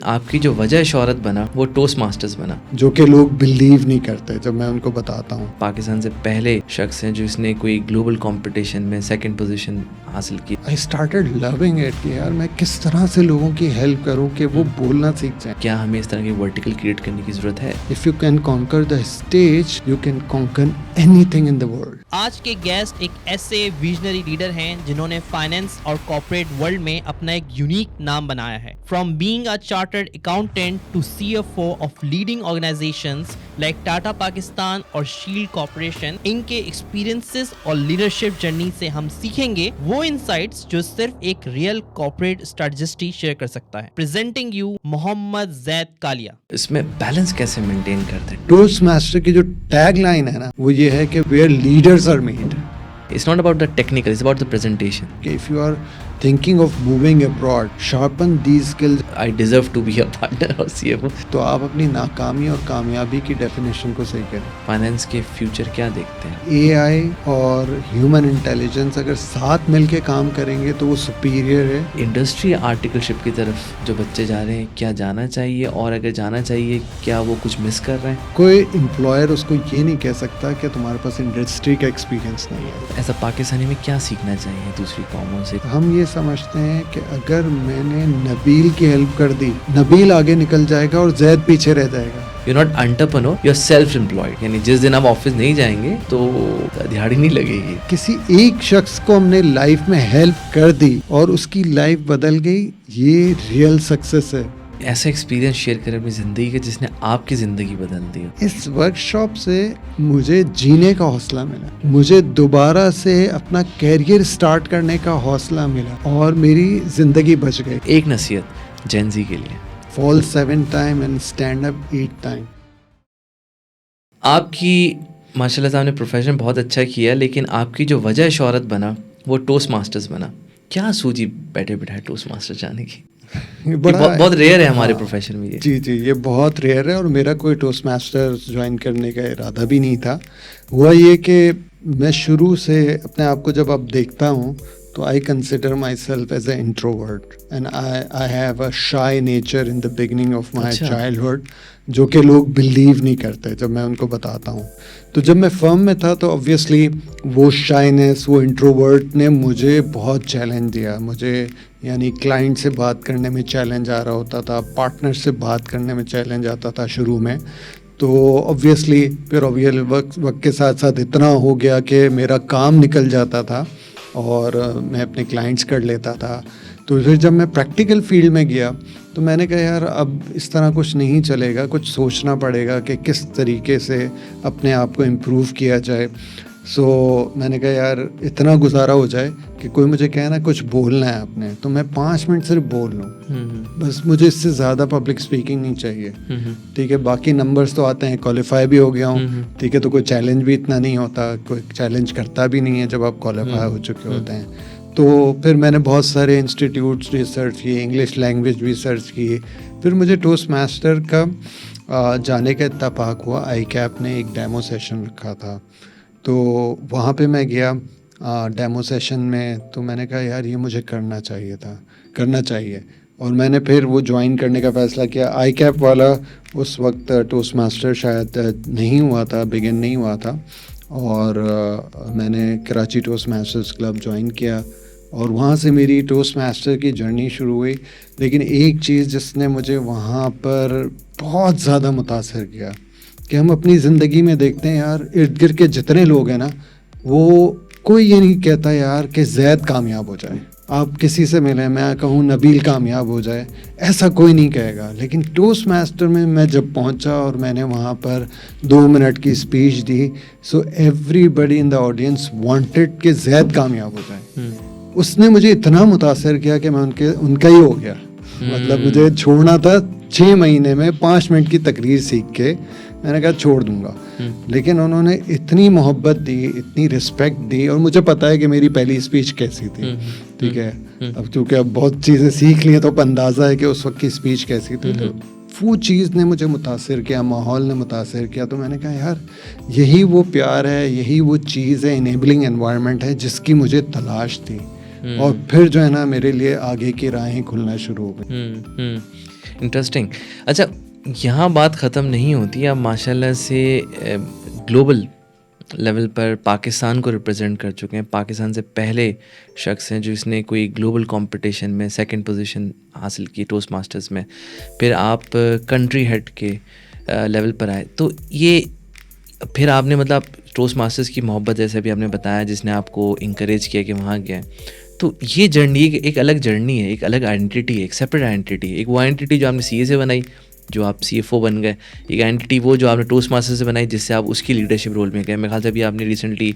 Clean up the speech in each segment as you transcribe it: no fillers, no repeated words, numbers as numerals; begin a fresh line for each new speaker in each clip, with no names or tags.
آپ کی جو وجہ شہرت بنا وہ ٹوسٹ ماسٹرز بنا,
جو کہ لوگ بلیو نہیں کرتے جب میں ان کو بتاتا ہوں.
پاکستان سے پہلے شخص ہیں جس نے کوئی گلوبل کمپٹیشن میں سیکنڈ پوزیشن حاصل کی.
I started loving it کہ یار میں کس طرح سے لوگوں کی ہیلپ کروں کہ وہ بولنا سیکھ جائیں.
کیا ہمیں اس طرح کی ورٹیکل کریٹ کرنے کی ضرورت ہے؟
If you can conquer the stage, you can conquer anything in the world.
آج کے گیسٹ ایک ایسے ویژنری لیڈر ہیں جنہوں نے فائنینس اور کارپوریٹ ورلڈ میں اپنا ایک یونیک نام بنایا ہے. From being a chartered accountant to CFO of leading organizations like Tata Pakistan اور شیلڈ کارپوریشن, ان کے ایکسپیرینسز اور لیڈرشپ جرنی سے ہم سیکھیں گے وہ انسائٹس جو صرف ایک ریئل کارپوریٹ اسٹریٹجسٹ ہی شیئر کر سکتا ہے. پریزنٹنگ یو محمد زید کالیا.
اس میں بیلنس کیسے مینٹین کرتے ہیں؟
ٹوسٹ ماسٹر کی جو ٹیگ لائن ہے نا وہ یہ ہے کہ where leaders are made.
It's not about the technical, it's about the presentation.
If you are thinking of moving abroad, sharpen these skills.
I deserve to be a partner or CFO.
تو آپ اپنی ناکامی اور کامیابی کی definition کو صحیح کریں.
فائنینس کے فیوچر کیا دیکھتے ہیں؟
AI اور ہیومن انٹیلیجنس اگر ساتھ مل کے کام کریں گے تو وہ سپیریئر ہے.
انڈسٹری آرٹیکل شپ کی طرف جو بچے جا رہے ہیں, کیا جانا چاہیے, اور اگر جانا چاہیے کیا وہ کچھ مس کر رہے ہیں؟
کوئی امپلائر اس کو یہ نہیں کہہ سکتا کہ تمہارے پاس انڈسٹری کا ایکسپیرینس نہیں ہے.
ایسا پاکستانی میں کیا سیکھنا چاہیے دوسری قوموں سے؟
ہم یہ سمجھتے ہیں کہ اگر میں نے نبیل کی ہیلپ کر دی, نبیل آگے نکل جائے گا اور زید پیچھے رہ جائے گا.
You're not entrepreneur, you're self-employed. یعنی جس دن آپ آفس نہیں جائیں گے تو دہاڑی نہیں لگے گی.
کسی ایک شخص کو ہم نے لائف میں ہیلپ کر دی اور اس کی لائف بدل گئی, یہ ریئل سکسیس ہے.
ایسا ایکسپیرینس شیئر کریں اپنی زندگی کا جس نے آپ کی زندگی بدل دی ہو.
اس ورکشاپ سے مجھے جینے کا حوصلہ ملا, مجھے دوبارہ سے اپنا کیریئر سٹارٹ کرنے کا حوصلہ ملا اور میری زندگی بچ گئی.
ایک نصیحت جین زی کے لیے,
فال 7 time and stand up 8 time.
آپ کی ماشاء اللہ صاحب نے پروفیشن بہت اچھا کیا, لیکن آپ کی جو وجہ شہرت بنا وہ ٹوسٹ ماسٹرز بنا. کیا سوچی بیٹھے بیٹھے ٹوسٹ ماسٹر جانے کی؟ بہت ریئر ہے ہمارے پروفیشن میں یہ.
جی یہ بہت ریئر ہے, اور میرا کوئی ٹوسٹ ماسٹر جوائن کرنے کا ارادہ بھی نہیں تھا. ہوا یہ کہ میں شروع سے اپنے آپ کو جب اب دیکھتا ہوں تو I consider myself as an introvert and I have a shy nature in the beginning of my childhood, جو کہ لوگ بلیو نہیں کرتے جب میں ان کو بتاتا ہوں. تو جب میں فرم میں تھا تو obviously وہ شائنس, وہ انٹروورٹ نے مجھے بہت چیلنج دیا. مجھے یعنی کلائنٹ سے بات کرنے میں چیلنج آ رہا ہوتا تھا, پارٹنر سے بات کرنے میں چیلنج آتا تھا شروع میں. تو obviously پھر وقت کے ساتھ ساتھ اتنا ہو گیا کہ میرا کام نکل جاتا تھا اور میں اپنے کلائنٹس کر لیتا تھا. تو پھر جب میں پریکٹیکل فیلڈ میں گیا تو میں نے کہا یار اب اس طرح کچھ نہیں چلے گا, کچھ سوچنا پڑے گا کہ کس طریقے سے اپنے آپ کو امپروو کیا جائے. سو میں نے کہا یار اتنا گزارا ہو جائے کہ کوئی مجھے کہے نا کچھ بولنا ہے آپ نے تو میں 5 منٹ صرف بول لوں, بس مجھے اس سے زیادہ پبلک اسپیکنگ نہیں چاہیے. ٹھیک ہے, باقی نمبرز تو آتے ہیں, کوالیفائی بھی ہو گیا ہوں. ٹھیک ہے, تو کوئی چیلنج بھی اتنا نہیں ہوتا, کوئی چیلنج کرتا بھی نہیں ہے جب آپ کوالیفائی ہو چکے ہوتے ہیں. تو پھر میں نے بہت سارے انسٹیٹیوٹس ریسرچ کیے, انگلش لینگویج بھی سرچ کی. پھر مجھے ٹوسٹ ماسٹر کا جانے کا اتفاق ہوا. ICAP نے ایک ڈیمو سیشن رکھا تھا تو وہاں پہ میں گیا ڈیمو سیشن میں. تو میں نے کہا یار یہ مجھے کرنا چاہیے اور میں نے پھر وہ جوائن کرنے کا فیصلہ کیا. ICAP والا اس وقت ٹوسٹ ماسٹر شاید نہیں ہوا تھا, بگن نہیں ہوا تھا, اور میں نے Karachi Toastmasters club join کیا اور وہاں سے میری ٹوسٹ ماسٹر کی جرنی شروع ہوئی. لیکن ایک چیز جس نے مجھے وہاں پر بہت زیادہ متاثر کیا کہ ہم اپنی زندگی میں دیکھتے ہیں یار ارد گرد کے جتنے لوگ ہیں نا, وہ کوئی یہ نہیں کہتا یار کہ زید کامیاب ہو جائے. آپ کسی سے ملیں, میں کہوں نبیل کامیاب ہو جائے, ایسا کوئی نہیں کہے گا. لیکن ٹوسٹ ماسٹر میں جب پہنچا اور میں نے وہاں پر 2 منٹ کی اسپیچ دی, so everybody in the audience wanted کہ زید کامیاب ہو جائے. اس نے مجھے اتنا متاثر کیا کہ میں ان کا ہی ہو گیا. مطلب مجھے چھوڑنا تھا 6 مہینے میں 5 منٹ کی تقریر سیکھ کے, میں نے کہا چھوڑ دوں گا. لیکن انہوں نے اتنی محبت دی, اتنی رسپیکٹ دی, اور مجھے پتا ہے کہ میری پہلی اسپیچ کیسی تھی. ٹھیک ہے, اب کیونکہ اب بہت چیزیں سیکھ لی ہیں تو اب اندازہ ہے کہ اس وقت کی اسپیچ کیسی تھی. وہ چیز نے مجھے متاثر کیا, ماحول نے متاثر کیا. تو میں نے کہا یار یہی وہ پیار ہے, یہی وہ چیز ہے, انیبلنگ انوائرمنٹ ہے جس کی مجھے تلاش تھی. اور پھر جو ہے نا میرے لیے آگے کی راہیں کھلنا شروع ہو گئی.
انٹرسٹنگ. اچھا یہاں بات ختم نہیں ہوتی, آپ ماشاء اللہ سے گلوبل لیول پر پاکستان کو ریپرزینٹ کر چکے ہیں. پاکستان سے پہلے شخص ہیں جو اس نے کوئی گلوبل کمپٹیشن میں 2nd پوزیشن حاصل کی ٹوسٹ ماسٹرز میں. پھر آپ کنٹری ہیڈ کے لیول پر آئے, تو یہ پھر آپ نے مطلب ٹوسٹ ماسٹرز کی محبت جیسے بھی آپ نے بتایا جس نے آپ کو انکریج کیا کہ وہاں گئے, تو یہ جرنی ایک الگ جرنی ہے, ایک الگ آئیڈینٹی ہے, ایک سیپریٹ آئیڈینٹی ہے. ایک وہ آئیڈینٹی جو آپ نے سی اے سے بنائی جو آپ CFO بن گئے, ایک آئیڈینٹی وہ جو آپ نے ٹوسٹ ماسٹر سے بنائی جس سے آپ اس کی لیڈرشپ رول میں گئے. میرے خیال سے ابھی آپ نے ریسنٹلی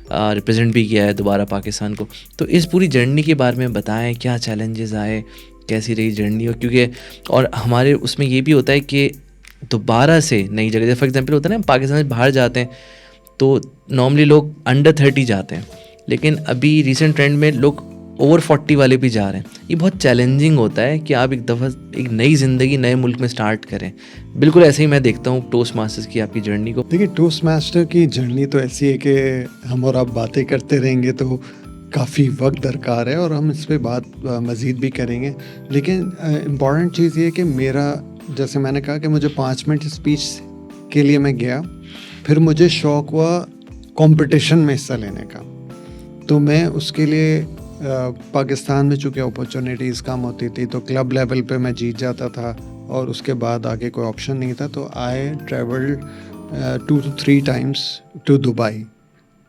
ریپرزینٹ بھی کیا ہے دوبارہ پاکستان کو. تو اس پوری جرنی کے بارے میں بتائیں, کیا چیلنجز آئے, کیسی رہی جرنی. کیونکہ اور ہمارے اس میں یہ بھی ہوتا ہے کہ دوبارہ سے نئی جگہ, فار ایگزامپل ہوتا ہے نا پاکستان سے باہر جاتے ہیں تو نارملی لوگ انڈر 30 جاتے ہیں, لیکن ابھی ریسنٹ ٹرینڈ میں لوگ اوور 40 والے بھی جا رہے ہیں. یہ بہت چیلنجنگ ہوتا ہے کہ آپ ایک دفعہ ایک نئی زندگی نئے ملک میں سٹارٹ کریں. بالکل ایسے ہی میں دیکھتا ہوں ٹوسٹ ماسٹرز کی آپ کی جرنی کو.
دیکھیے ٹوسٹ ماسٹر کی جرنی تو ایسی ہے کہ ہم اور آپ باتیں کرتے رہیں گے تو کافی وقت درکار ہے اور ہم اس پہ بات مزید بھی کریں گے. لیکن امپورٹنٹ چیز یہ کہ میرا جیسے میں نے کہا کہ مجھے 5 منٹ اسپیچ کے لیے میں گیا, پھر مجھے شوق ہوا کمپٹیشن میں حصہ لینے کا. تو میں اس کے لیے پاکستان میں چونکہ اپرچونیٹیز کم ہوتی تھی تو کلب لیول پہ میں جیت جاتا تھا اور اس کے بعد آگے کوئی آپشن نہیں تھا. تو I travelled 2 to 3 times to Dubai.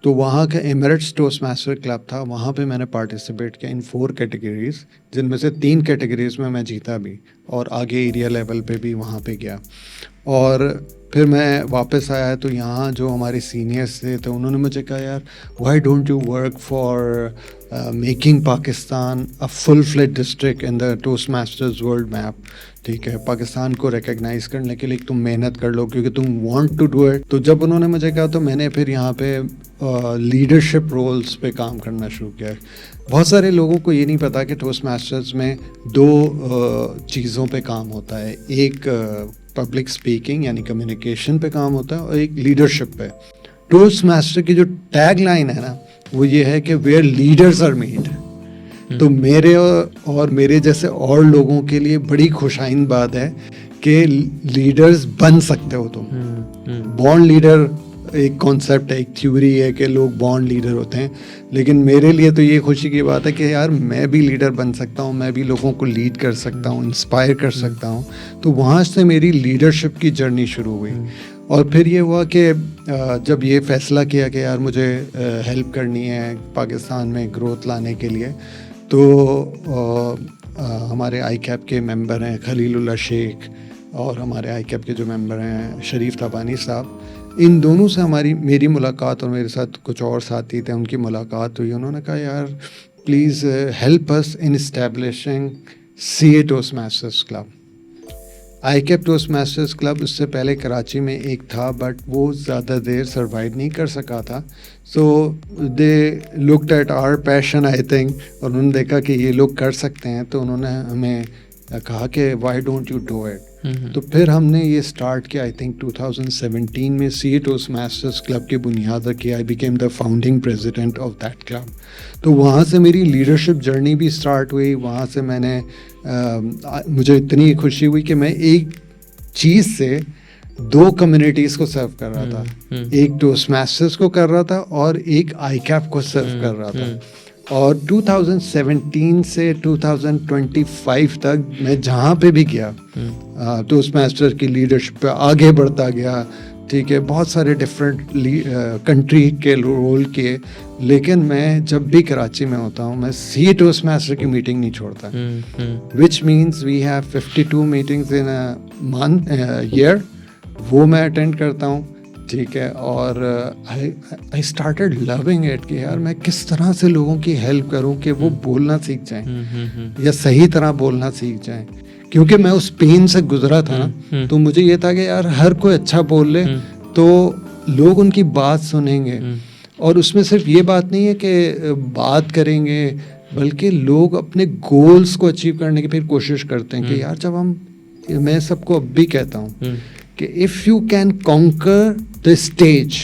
تو وہاں کا ایمریٹس ٹوسٹ ماسٹر کلب تھا, وہاں پہ میں نے پارٹیسپیٹ کیا ان 4 کیٹیگریز, جن میں سے 3 کیٹیگریز میں جیتا بھی اور آگے ایریا لیول پہ بھی وہاں پہ گیا. اور پھر میں واپس آیا تو یہاں جو ہمارے سینئرس تھے تو انہوں نے مجھے کہا یار why don't you work for making Pakistan a full fledge district in the Toastmasters world map. ٹھیک ہے, پاکستان کو ریکگنائز کرنے کے لیے تم محنت کر لو کیونکہ تم وانٹ ٹو ڈو اٹ. تو جب انہوں نے مجھے کہا تو میں نے پھر یہاں پہ لیڈرشپ رولز پہ کام کرنا شروع کیا. بہت سارے لوگوں کو یہ نہیں پتا کہ ٹوسٹ ماسٹرز میں 2 چیزوں پہ کام ہوتا ہے, ایک پبلک اسپیکنگ یعنی کمیونیکیشن پہ کام ہوتا ہے اور ایک لیڈرشپ پہ. ٹوسٹ ماسٹر کی جو ٹیگ لائن ہے نا وہ یہ ہے کہ ویئر لیڈرز آر میڈ. تو میرے اور میرے جیسے اور لوگوں کے لیے بڑی خوشائند بات ہے کہ لیڈرز بن سکتے ہو تم. بورن لیڈر ایک کانسیپٹ ہے, ایک تھیوری ہے کہ لوگ بورن لیڈر ہوتے ہیں, لیکن میرے لیے تو یہ خوشی کی بات ہے کہ یار میں بھی لیڈر بن سکتا ہوں, میں بھی لوگوں کو لیڈ کر سکتا ہوں, انسپائر کر سکتا ہوں. تو وہاں سے میری لیڈرشپ کی جرنی شروع ہوئی. اور پھر یہ ہوا کہ جب یہ فیصلہ کیا کہ یار مجھے ہیلپ کرنی ہے پاکستان میں گروتھ لانے کے لیے, تو ہمارے آئی کیپ کے ممبر ہیں خلیل اللہ شیخ اور ہمارے آئی کیپ کے جو ممبر ہیں شریف تابانی صاحب, ان دونوں سے میری ملاقات اور میرے ساتھ کچھ اور ساتھی تھے ان کی ملاقات ہوئی. انہوں نے کہا یار please help us in establishing CA Toastmasters club. ICAP Toastmasters club اس سے پہلے کراچی میں ایک تھا بٹ وہ زیادہ دیر سروائیو نہیں کر سکا تھا. So they looked at our passion I think, اور انہوں نے دیکھا کہ یہ لوگ کر سکتے ہیں تو انہوں نے ہمیں کہا کہ Y don't you do it. تو پھر ہم نے یہ اسٹارٹ کیا آئی تھنک 2017 میں CA ٹوسٹ ماسٹرز کلب کی بنیاد رکھی. I became the founding president of that club. تو وہاں سے میری لیڈرشپ جرنی بھی اسٹارٹ ہوئی. وہاں سے میں نے مجھے اتنی خوشی ہوئی کہ میں ایک چیز سے 2 کمیونٹیز کو سرو کر رہا تھا, ایک ٹوسٹ ماسٹرز کو کر رہا تھا اور ایک آئی کیپ کو سرو کر رہا تھا. اور 2017 سے 2025 تک میں جہاں پہ بھی گیا ٹوسٹ ماسٹر کی لیڈرشپ پہ آگے بڑھتا گیا. ٹھیک ہے, بہت سارے ڈفرینٹ کنٹری کے رول کیے, لیکن میں جب بھی کراچی میں ہوتا ہوں میں CA ٹوسٹ ماسٹر کی میٹنگ نہیں چھوڑتا, which means we have 52 meetings in a month year, وہ میں اٹینڈ کرتا ہوں. ٹھیک ہے, اور آئی اسٹارٹیڈ لونگ اٹ کہ یار میں کس طرح سے لوگوں کی ہیلپ کروں کہ وہ بولنا سیکھ جائیں یا صحیح طرح بولنا سیکھ جائیں. کیونکہ میں اس پین سے گزرا تھا نا, تو مجھے یہ تھا کہ یار ہر کوئی اچھا بول لے تو لوگ ان کی بات سنیں گے. اور اس میں صرف یہ بات نہیں ہے کہ بات کریں گے, بلکہ لوگ اپنے گولز کو اچیو کرنے کی پھر کوشش کرتے ہیں کہ یار جب میں سب کو اب بھی کہتا ہوں کہ if you can conquer the stage,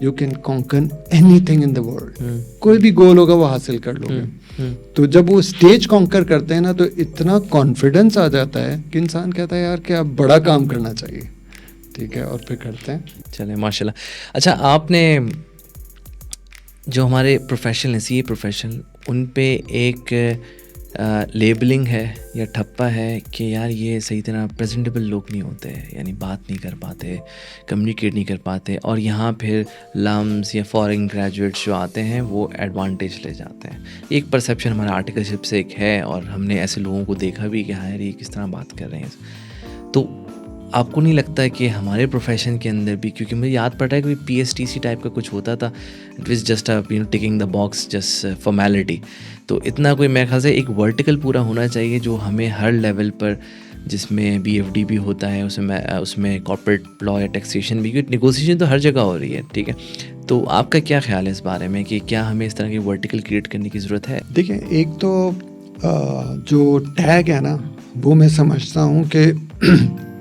you can conquer anything in the world. کوئی بھی گول ہوگا وہ حاصل کر لو گے. تو جب وہ اسٹیج کانکر کرتے ہیں نا تو اتنا کانفیڈنس آ جاتا ہے کہ انسان کہتا ہے یار کہ اب بڑا کام کرنا چاہیے. ٹھیک ہے, اور پھر کرتے ہیں.
چلیں ماشاء اللہ. اچھا, آپ نے جو ہمارے پروفیشنل ہیں, سی اے پروفیشنل, ان پہ ایک لیبلنگ ہے یا ٹھپا ہے کہ یار یہ صحیح طرح پریزنٹیبل لوگ نہیں ہوتے, یعنی بات نہیں کر پاتے, کمیونیکیٹ نہیں کر پاتے, اور یہاں پھر لمس یا فارن گریجویٹس جو آتے ہیں وہ ایڈوانٹیج لے جاتے ہیں. ایک پرسیپشن ہمارا آرٹیکل شپ سے ایک ہے, اور ہم نے ایسے لوگوں کو دیکھا بھی کہ ہاں یار یہ کس طرح بات کر رہے ہیں. تو آپ کو نہیں لگتا ہے کہ ہمارے پروفیشن کے اندر بھی, کیونکہ مجھے یاد پڑتا ہے کہ P S T C type کا کچھ ہوتا تھا, it was just ticking the box, just formality. تو اتنا کوئی میرے خیال سے ایک ورٹیکل پورا ہونا چاہیے جو ہمیں ہر لیول پر, جس میں بی ایف ڈی بھی ہوتا ہے, اس میں کارپوریٹ لا یا ٹیکسیشن بھی, کیونکہ نیگوسیشن تو ہر جگہ ہو رہی ہے. ٹھیک ہے, تو آپ کا کیا خیال ہے اس بارے میں کہ کیا ہمیں اس طرح کی ورٹیکل کریٹ کرنے کی ضرورت ہے؟
دیکھیں, ایک تو جو ٹیگ ہے نا وہ میں سمجھتا ہوں کہ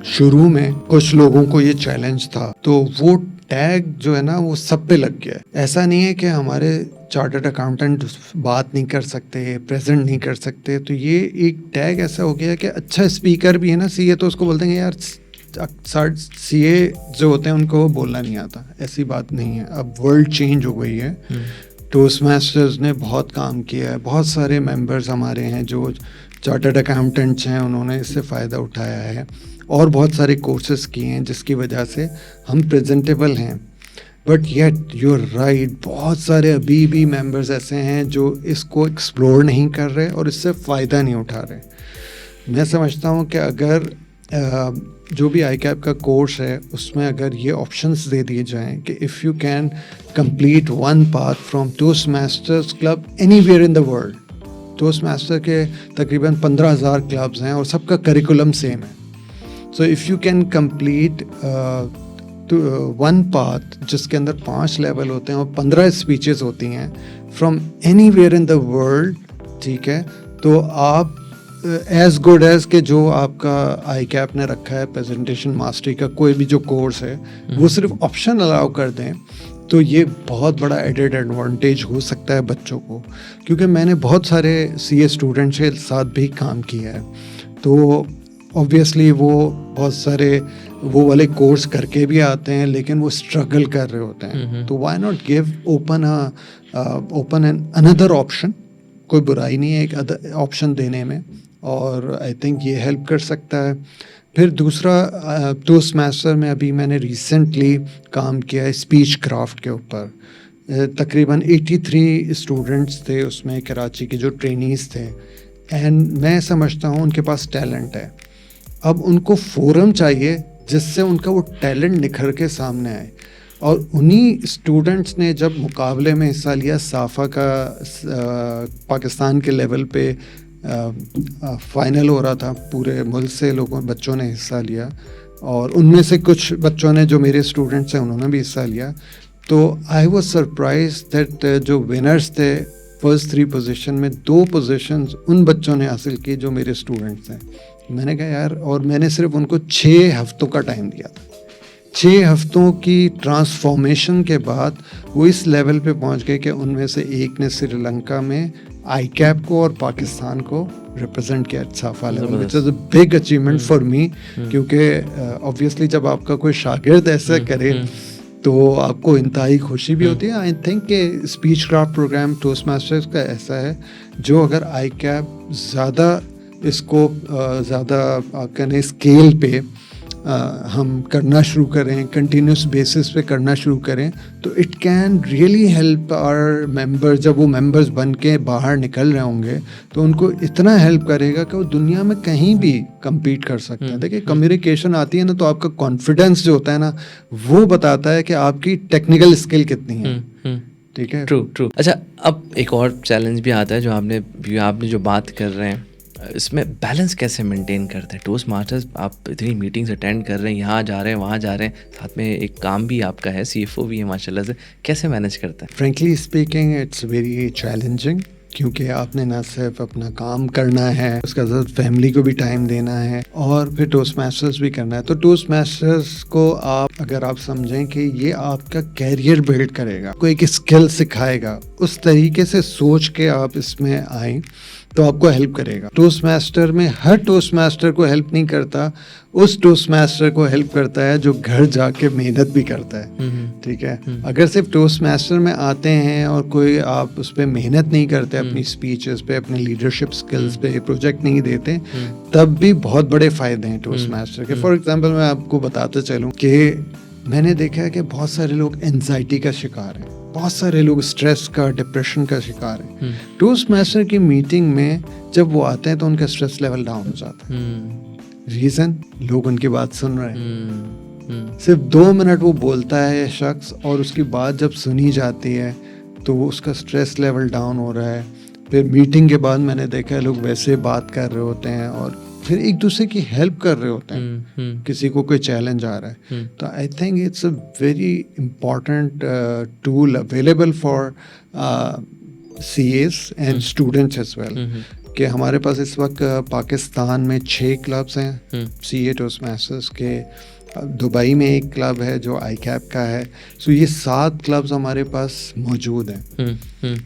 شروع میں کچھ لوگوں کو یہ چیلنج تھا, تو وہ ٹیگ جو ہے نا وہ سب پہ لگ گیا ہے. ایسا نہیں ہے کہ ہمارے چارٹرڈ اکاؤنٹنٹ بات نہیں کر سکتے, پریزنٹ نہیں کر سکتے, تو یہ ایک ٹیگ ایسا ہو گیا کہ اچھا اسپیکر بھی ہے نا سی اے, تو اس کو بولتے ہیں یار سی اے جو ہوتے ہیں ان کو بولنا نہیں آتا. ایسی بات نہیں ہے, اب ورلڈ چینج ہو گئی ہے. ٹوسٹ ماسٹرز نے بہت کام کیا ہے, بہت سارے ممبرز ہمارے ہیں جو چارٹرڈ اکاؤنٹنٹس ہیں, انہوں نے اس سے فائدہ اٹھایا ہے, اور بہت سارے کورسز کیے ہیں جس کی وجہ سے ہم پریزنٹیبل ہیں. But yet you are right, بہت سارے ابھی بھی ممبرز ایسے ہیں جو اس کو ایکسپلور نہیں کر رہے اور اس سے فائدہ نہیں اٹھا رہے. میں سمجھتا ہوں کہ اگر جو بھی آئی کیپ کا کورس ہے اس میں اگر یہ آپشنس دے دیے جائیں کہ if you can complete one path from Toastmasters club anywhere in the world. Toastmaster کے تقریباً 15,000 کلبز ہیں اور سب کا کریکولم سیم ہے. So if you can complete one path جس کے اندر 5 لیول ہوتے ہیں اور 15 اسپیچز ہوتی ہیں from any where in the world, ٹھیک ہے, تو آپ ایز گڈ ایز کہ جو آپ کا آئی کیپ نے رکھا ہے پریزنٹیشن ماسٹری کا کوئی بھی جو کورس ہے وہ صرف آپشن الاؤ کر دیں, تو یہ بہت بڑا ایڈیڈ ایڈوانٹیج ہو سکتا ہے بچوں کو. کیونکہ میں نے بہت سارے سی اے اسٹوڈنٹس کے ساتھ بھی کام کیا ہے, تو اوبویسلی وہ بہت سارے وہ والے کورس کر کے بھی آتے ہیں لیکن وہ اسٹرگل کر رہے ہوتے ہیں. تو وائی ناٹ گیو اوپن اندر آپشن, کوئی برائی نہیں ہے ایک آپشن دینے میں, اور آئی تھنک یہ ہیلپ کر سکتا ہے. پھر دوسرا ٹوسٹ ماسٹر میں ابھی میں نے ریسنٹلی کام کیا ہے اسپیچ کرافٹ کے اوپر. تقریباً 83 اسٹوڈنٹس تھے اس میں, کراچی کے جو ٹرینیز تھے, اینڈ میں سمجھتا ہوں ان کے پاس ٹیلنٹ ہے. اب ان کو فورم چاہیے جس سے ان کا وہ ٹیلنٹ نکھر کے سامنے آئے, اور انہی اسٹوڈنٹس نے جب مقابلے میں حصہ لیا, صافا کا پاکستان کے لیول پہ فائنل ہو رہا تھا, پورے ملک سے بچوں نے حصہ لیا, اور ان میں سے کچھ بچوں نے جو میرے اسٹوڈنٹس ہیں انہوں نے بھی حصہ لیا. تو آئی واز سرپرائز دیٹ جو ونرس تھے فرسٹ 3 پوزیشن میں 2 پوزیشنز ان بچوں نے حاصل کی جو میرے اسٹوڈنٹس ہیں. میں نے کہا یار, اور میں نے صرف ان کو 6 ہفتوں کا ٹائم دیا تھا. 6 ہفتوں کی ٹرانسفارمیشن کے بعد وہ اس لیول پہ پہنچ گئے کہ ان میں سے ایک نے سری لنکا میں آئی کیپ کو اور پاکستان کو ریپرزینٹ کیا SAFA level, which is a big achievement for me. کیونکہ اوبویسلی جب آپ کا کوئی شاگرد ایسا کرے تو آپ کو انتہائی خوشی بھی ہوتی ہے. آئی تھنک کہ speech craft program Toastmasters کا ایسا ہے جو اگر آئی کیپ زیادہ اس کو زیادہ کہنے اسکیل پہ ہم کرنا شروع کریں, کنٹینیوس بیسس پہ کرنا شروع کریں, تو اٹ کین ریئلی ہیلپ آور ممبر. جب وہ ممبرز بن کے باہر نکل رہے ہوں گے تو ان کو اتنا ہیلپ کرے گا کہ وہ دنیا میں کہیں بھی کمپیٹ کر سکتے ہیں. دیکھیں, کمیونیکیشن آتی ہے نا تو آپ کا کانفیڈنس جو ہوتا ہے نا وہ بتاتا ہے کہ آپ کی ٹیکنیکل اسکل کتنی ہے. ٹھیک ہے,
ٹرو. اچھا, اب ایک اور چیلنج بھی آتا ہے جو آپ نے جو بات کر رہے ہیں, اس میں بیلنس کیسے مینٹین کرتے ہیں؟ ٹوسٹ ماسٹرز آپ اتنی میٹنگز اٹینڈ کر رہے ہیں, یہاں جا رہے ہیں وہاں جا رہے ہیں, ساتھ میں ایک کام بھی آپ کا ہے, سی ایف او بھی ہے ماشاء اللہ سے, کیسے مینیج کرتے ہیں؟
Frankly speaking it's very challenging. کیونکہ آپ نے نہ صرف اپنا کام کرنا ہے، اس کے ساتھ فیملی کو بھی ٹائم دینا ہے اور پھر ٹوسٹ ماسٹرز بھی کرنا ہے. تو ٹوسٹ ماسٹرز کو آپ اگر آپ سمجھیں کہ یہ آپ کا کیریئر بلڈ کرے گا، کوئی ایک اسکل سکھائے گا، اس طریقے سے سوچ کے آپ اس میں آئیں تو آپ کو ہیلپ کرے گا. ٹوسٹ ماسٹر میں ہر ٹوسٹ ماسٹر کو ہیلپ نہیں کرتا، اس ٹوسٹ ماسٹر کو ہیلپ کرتا ہے جو گھر جا کے محنت بھی کرتا ہے. ٹھیک ہے، اگر صرف ٹوسٹ ماسٹر میں آتے ہیں اور کوئی آپ اس پہ محنت نہیں کرتے، اپنی اسپیچز پہ، اپنے لیڈرشپ اسکلز پہ پروجیکٹ نہیں دیتے، تب بھی بہت بڑے فائدے ہیں ٹوسٹ ماسٹر کے. فار ایگزامپل میں آپ کو بتاتا چلوں کہ میں نے دیکھا ہے کہ بہت سارے لوگ اینزائٹی کا شکار ہیں، بہت سارے لوگ اسٹریس کا، ڈپریشن کا شکار ہیں. ٹوسٹ ماسٹر کی میٹنگ میں جب وہ آتے ہیں تو ان کا اسٹریس لیول ڈاؤن ہو جاتا ہے. ریزن، لوگ ان کی بات سن رہے ہیں. صرف 2 منٹ وہ بولتا ہے شخص اور اس کی بات جب سنی جاتی ہے تو وہ اس کا اسٹریس لیول ڈاؤن ہو رہا ہے. پھر میٹنگ کے بعد میں نے دیکھا ہے لوگ ویسے بات کر رہے ہوتے ہیں اور پھر ایک دوسرے کی ہیلپ کر رہے ہوتے ہیں. کسی کو کوئی چیلنج آ رہا ہے تو I think it's a very important tool available for CAs and students as well. کہ ہمارے پاس اس وقت پاکستان میں 6 کلبس ہیں سی اے ٹوسٹ ماسٹرز کے. دبئی میں ایک کلب ہے جو آئی کیپ کا ہے. سو یہ 7 کلبز ہمارے پاس موجود ہیں.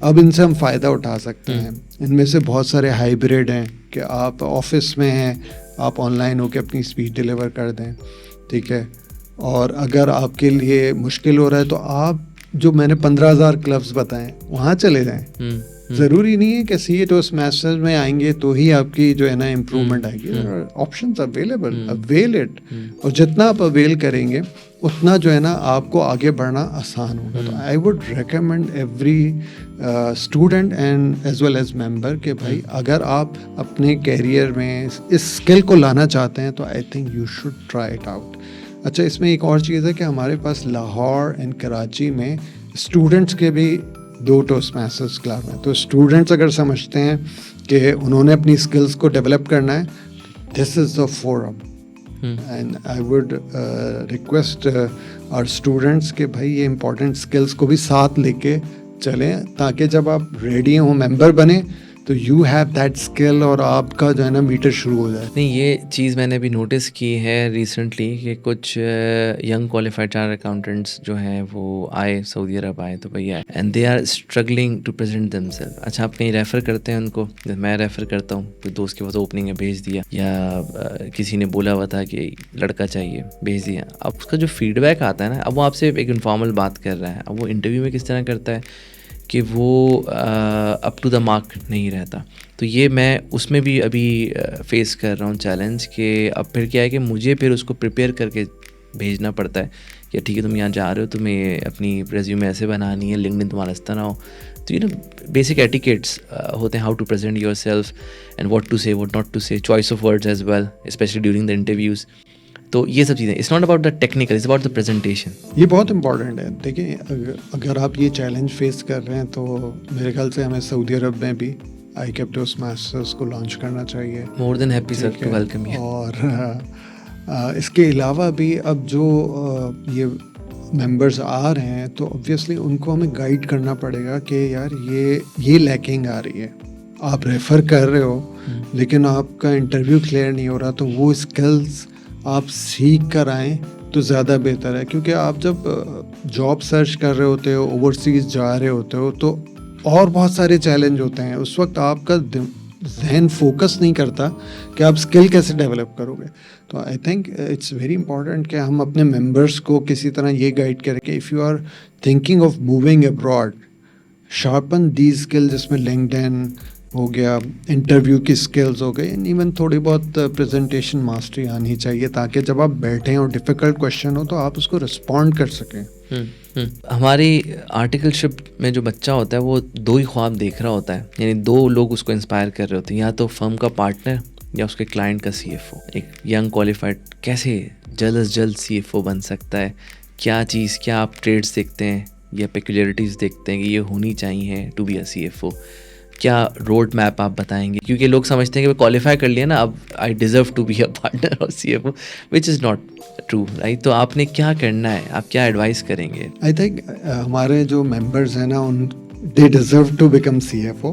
اب ان سے ہم فائدہ اٹھا سکتے ہیں. ان میں سے بہت سارے ہائیبریڈ ہیں کہ آپ آفس میں ہیں، آپ آن لائن ہو کے اپنی اسپیچ ڈیلیور کر دیں. ٹھیک ہے، اور اگر آپ کے لیے مشکل ہو رہا ہے تو آپ جو میں نے 15,000 کلبز بتائیں وہاں چلے جائیں. ضروری نہیں ہے کہ سی اے ٹوسٹ ماسٹرز میں آئیں گے تو ہی آپ کی جو ہے نا امپرومنٹ آئے گی. Options available, oil it. اور جتنا آپ اویل کریں گے اتنا جو ہے نا آپ کو آگے بڑھنا آسان ہوگا. تو I would recommend every student and as well as member کہ بھائی اگر آپ اپنے کیریئر میں اس اسکل کو لانا چاہتے ہیں تو I think you should try it out. اچھا، اس میں ایک اور چیز ہے کہ ہمارے پاس لاہور اینڈ کراچی میں اسٹوڈنٹس کے بھی 2 ٹوسٹ ماسٹرز کلب ہیں. تو اسٹوڈنٹس اگر سمجھتے ہیں کہ انہوں نے اپنی اسکلس کو ڈیولپ کرنا ہے، this is the forum. And I would request our students کہ بھائی یہ امپورٹنٹ اسکلس کو بھی ساتھ لے کے چلیں تاکہ جب آپ ریڈی ہوں، ممبر بنیں تو یو ہیو دیٹ اسکل اور آپ کا جو ہے نا میٹر شروع ہو جائے.
نہیں، یہ چیز میں نے بھی نوٹس کی ہے ریسنٹلی کہ کچھ ینگ کوالیفائڈ چارٹرڈ اکاؤنٹنٹس جو ہیں وہ آئے، سعودی عرب آئے تو بھیا and they are struggling to present them self. اچھا، آپ کہیں ریفر کرتے ہیں ان کو؟ میں ریفر کرتا ہوں، کوئی دوست کے پاس اوپننگ ہے بھیج دیا، یا کسی نے بولا ہوا تھا کہ لڑکا چاہیے بھیج دیا. اب اس کا جو فیڈ بیک آتا ہے نا، اب وہ آپ سے ایک انفارمل بات کر رہا ہے، اب وہ انٹرویو میں کس طرح کرتا ہے کہ وہ اپ ٹو دا مارک نہیں رہتا. تو یہ میں اس میں بھی ابھی فیس کر رہا ہوں چیلنج کہ اب پھر کیا ہے کہ مجھے پھر اس کو پریپیئر کر کے بھیجنا پڑتا ہے کہ ٹھیک ہے تم یہاں جا رہے ہو، تمہیں اپنی ریزیومے ایسے بنانی ہے، لنکڈن تمہارا اس طرح ہو. تو یہ نا بیسک ایٹیکیٹس ہوتے ہیں، how to present yourself and what to say, what not to say, choice of words as well especially during the interviews. تو یہ سب چیزیں، it's not about the technical, it's about the presentation.
یہ بہت important ہے. دیکھیں، اگر آپ یہ چیلنج فیس کر رہے ہیں تو میرے خیال سے ہمیں سعودی عرب میں بھی آئی کیپ ٹوسٹ ماسٹرز کو لانچ کرنا چاہیے.
More than happy sir to welcome you.
اور اس کے علاوہ بھی اب جو یہ ممبرز آ رہے ہیں تو اوبویسلی ان کو ہمیں گائیڈ کرنا پڑے گا کہ یار یہ لیکنگ آ رہی ہے. آپ ریفر کر رہے ہو لیکن آپ کا انٹرویو کلیئر نہیں ہو رہا، تو وہ اسکلز آپ سیکھ کر آئیں تو زیادہ بہتر ہے. کیونکہ آپ جب جاب سرچ کر رہے ہوتے ہو، اوورسیز جا رہے ہوتے ہو، تو اور بہت سارے چیلنج ہوتے ہیں. اس وقت آپ کا ذہن فوکس نہیں کرتا کہ آپ اسکل کیسے ڈیولپ کرو گے. تو I think it's very important کہ ہم اپنے ممبرس کو کسی طرح یہ گائیڈ کریں کہ if you are thinking of moving abroad, sharpen these skill, جس میں لنکڈن ہو گیا، انٹرویو کی اسکلز ہو گئے، ایون تھوڑی بہت پریزنٹیشن ماسٹری آنی چاہیے تاکہ جب آپ بیٹھیں اور ڈیفیکلٹ کویشچن ہو تو آپ اس کو رسپونڈ کر سکیں.
ہماری آرٹیکل شپ میں جو بچہ ہوتا ہے وہ 2 ہی خواب دیکھ رہا ہوتا ہے، یعنی 2 لوگ اس کو انسپائر کر رہے ہوتے ہیں، یا تو فرم کا پارٹنر یا اس کے کلائنٹ کا سی ایف او. ایک ینگ کوالیفائڈ کیسے جلد از جلد سی ایف او بن سکتا ہے، کیا چیز، کیا آپ ٹریڈس دیکھتے ہیں یا پیکولیرٹیز دیکھتے ہیں کہ یہ ہونی چاہیے to be a C F O, کیا روڈ میپ آپ بتائیں گے؟ کیونکہ لوگ سمجھتے ہیں کہ کوالیفائی کر لیا نا، اب I deserve to be a partner اور C F O, which is not true, right? تو آپ نے کیا کرنا ہے، آپ کیا ایڈوائز کریں گے؟
آئی تھنک ہمارے جو ممبرز ہیں نا، they deserve to become C F O.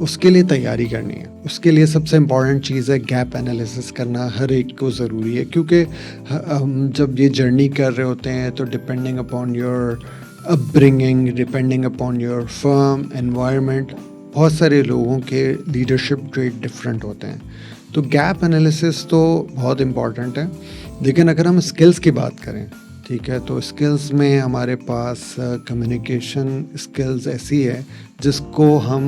اس کے لیے تیاری کرنی ہے. اس کے لیے سب سے امپورٹنٹ چیز ہے گیپ انالیسس کرنا. ہر ایک کو ضروری ہے, کیونکہ ہم جب یہ جرنی کر رہے ہوتے ہیں تو depending upon your up bringing, depending upon your firm environment, بہت سارے لوگوں کے لیڈرشپ ٹریٹ ڈفرینٹ ہوتے ہیں. تو گیپ انالیسس تو بہت امپورٹنٹ ہے. لیکن اگر ہم اسکلس کی بات کریں, ٹھیک ہے, تو اسکلس میں ہمارے پاس کمیونیکیشن اسکلز ایسی ہے جس کو ہم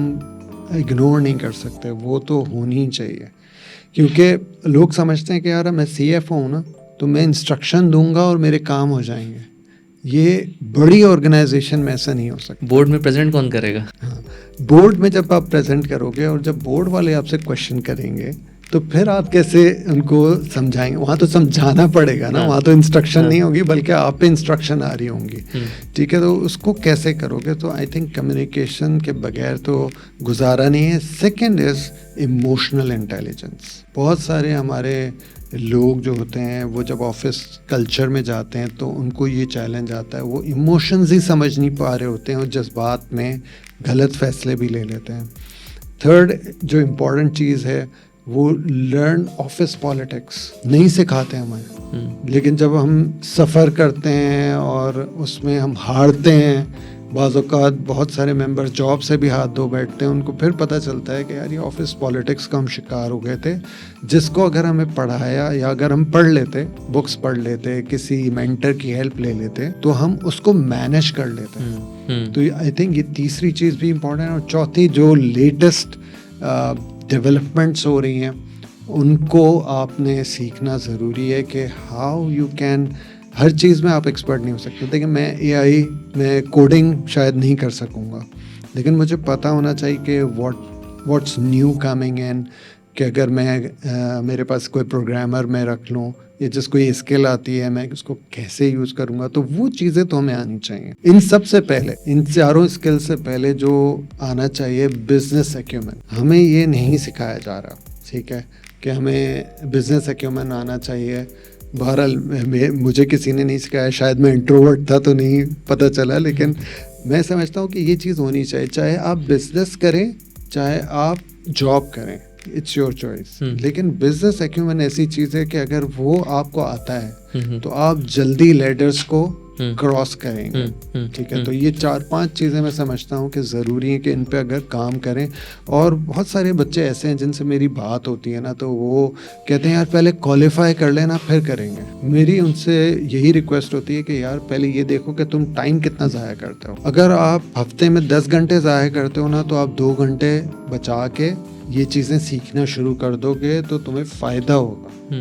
اگنور نہیں کر سکتے, وہ تو ہونی ہی چاہیے. کیونکہ لوگ سمجھتے ہیں کہ یار میں سی ایف ہوں نا تو میں انسٹرکشن دوں گا اور میرے کام ہو جائیں گے. یہ بڑی آرگنائزیشن میں ایسا نہیں ہو سکتا.
بورڈ میں پریزنٹ کون کرے گا؟
ہاں, بورڈ میں جب آپ پریزنٹ کرو گے اور جب بورڈ والے آپ سے کوشچن کریں گے تو پھر آپ کیسے ان کو سمجھائیں گے؟ وہاں تو سمجھانا پڑے گا نا, وہاں تو انسٹرکشن نہیں ہوگی بلکہ آپ پہ انسٹرکشن آ رہی ہوں گی, ٹھیک ہے. تو اس کو کیسے کرو گے؟ تو آئی تھنک کمیونیکیشن کے بغیر تو گزارا نہیں ہے. Second is emotional intelligence. بہت سارے ہمارے لوگ جو ہوتے ہیں وہ جب آفس کلچر میں جاتے ہیں تو ان کو یہ چیلنج آتا ہے, وہ ایموشنز ہی سمجھ نہیں پا رہے ہوتے ہیں اور جذبات میں غلط فیصلے بھی لے لیتے ہیں. تھرڈ جو امپورٹنٹ چیز ہے وہ لرن آفس پالیٹکس. نہیں سکھاتے ہمیں, لیکن جب ہم سفر کرتے ہیں اور اس میں ہم ہارتے ہیں, بعض اوقات بہت سارے ممبر جاب سے بھی ہاتھ دھو بیٹھتے ہیں, ان کو پھر پتہ چلتا ہے کہ یار یہ آفس پالیٹکس کا ہم شکار ہو گئے تھے, جس کو اگر ہمیں پڑھایا یا اگر ہم پڑھ لیتے, بکس پڑھ لیتے, کسی مینٹر کی ہیلپ لے لیتے تو ہم اس کو مینیج کر لیتے. تو آئی تھنک یہ تیسری چیز بھی امپورٹنٹ ہے. اور چوتھی جو لیٹسٹ ڈیولپمنٹس ہو رہی ہیں ان کو آپ نے سیکھنا ضروری ہے کہ ہاؤ یو کین. ہر چیز میں آپ ایکسپرٹ نہیں ہو سکتے. دیکھیں میں اے آئی میں کوڈنگ شاید نہیں کر سکوں گا, لیکن مجھے پتہ ہونا چاہیے کہ واٹس نیو کمنگ ان, کہ اگر میں میرے پاس کوئی پروگرامر میں رکھ لوں یا جس کو یہ اسکل آتی ہے میں اس کو کیسے یوز کروں گا, تو وہ چیزیں تو ہمیں آنی چاہیے. ان سب سے پہلے, ان چاروں اسکل سے پہلے جو آنا چاہیے بزنس ایکیومن. ہمیں یہ نہیں سکھایا جا رہا, ٹھیک ہے, کہ ہمیں بزنس ایکیومن آنا چاہیے. بہرحال مجھے کسی نے نہیں سکھایا, شاید میں انٹروورٹ تھا تو نہیں پتہ چلا, لیکن میں سمجھتا ہوں کہ یہ چیز ہونی چاہیے. چاہے آپ بزنس کریں چاہے آپ جاب کریں, اٹس یور چوائس. لیکن بزنس ایکیومن ایسی چیز ہے کہ اگر وہ آپ کو آتا ہے تو آپ جلدی لیڈرز کو کراس کریں گے, ٹھیک ہے. تو یہ 4-5 چیزیں میں سمجھتا ہوں کہ ضروری ہیں کہ ان پہ اگر کام کریں. اور بہت سارے بچے ایسے ہیں جن سے میری بات ہوتی ہے نا تو وہ کہتے ہیں یار پہلے کوالیفائی کر لینا پھر کریں گے. میری ان سے یہی ریکویسٹ ہوتی ہے کہ یار پہلے یہ دیکھو کہ تم ٹائم کتنا ضائع کرتے ہو. اگر آپ ہفتے میں 10 گھنٹے ضائع کرتے ہو نا تو آپ 2 گھنٹے بچا کے یہ چیزیں سیکھنا شروع کر دو گے تو تمہیں فائدہ ہوگا,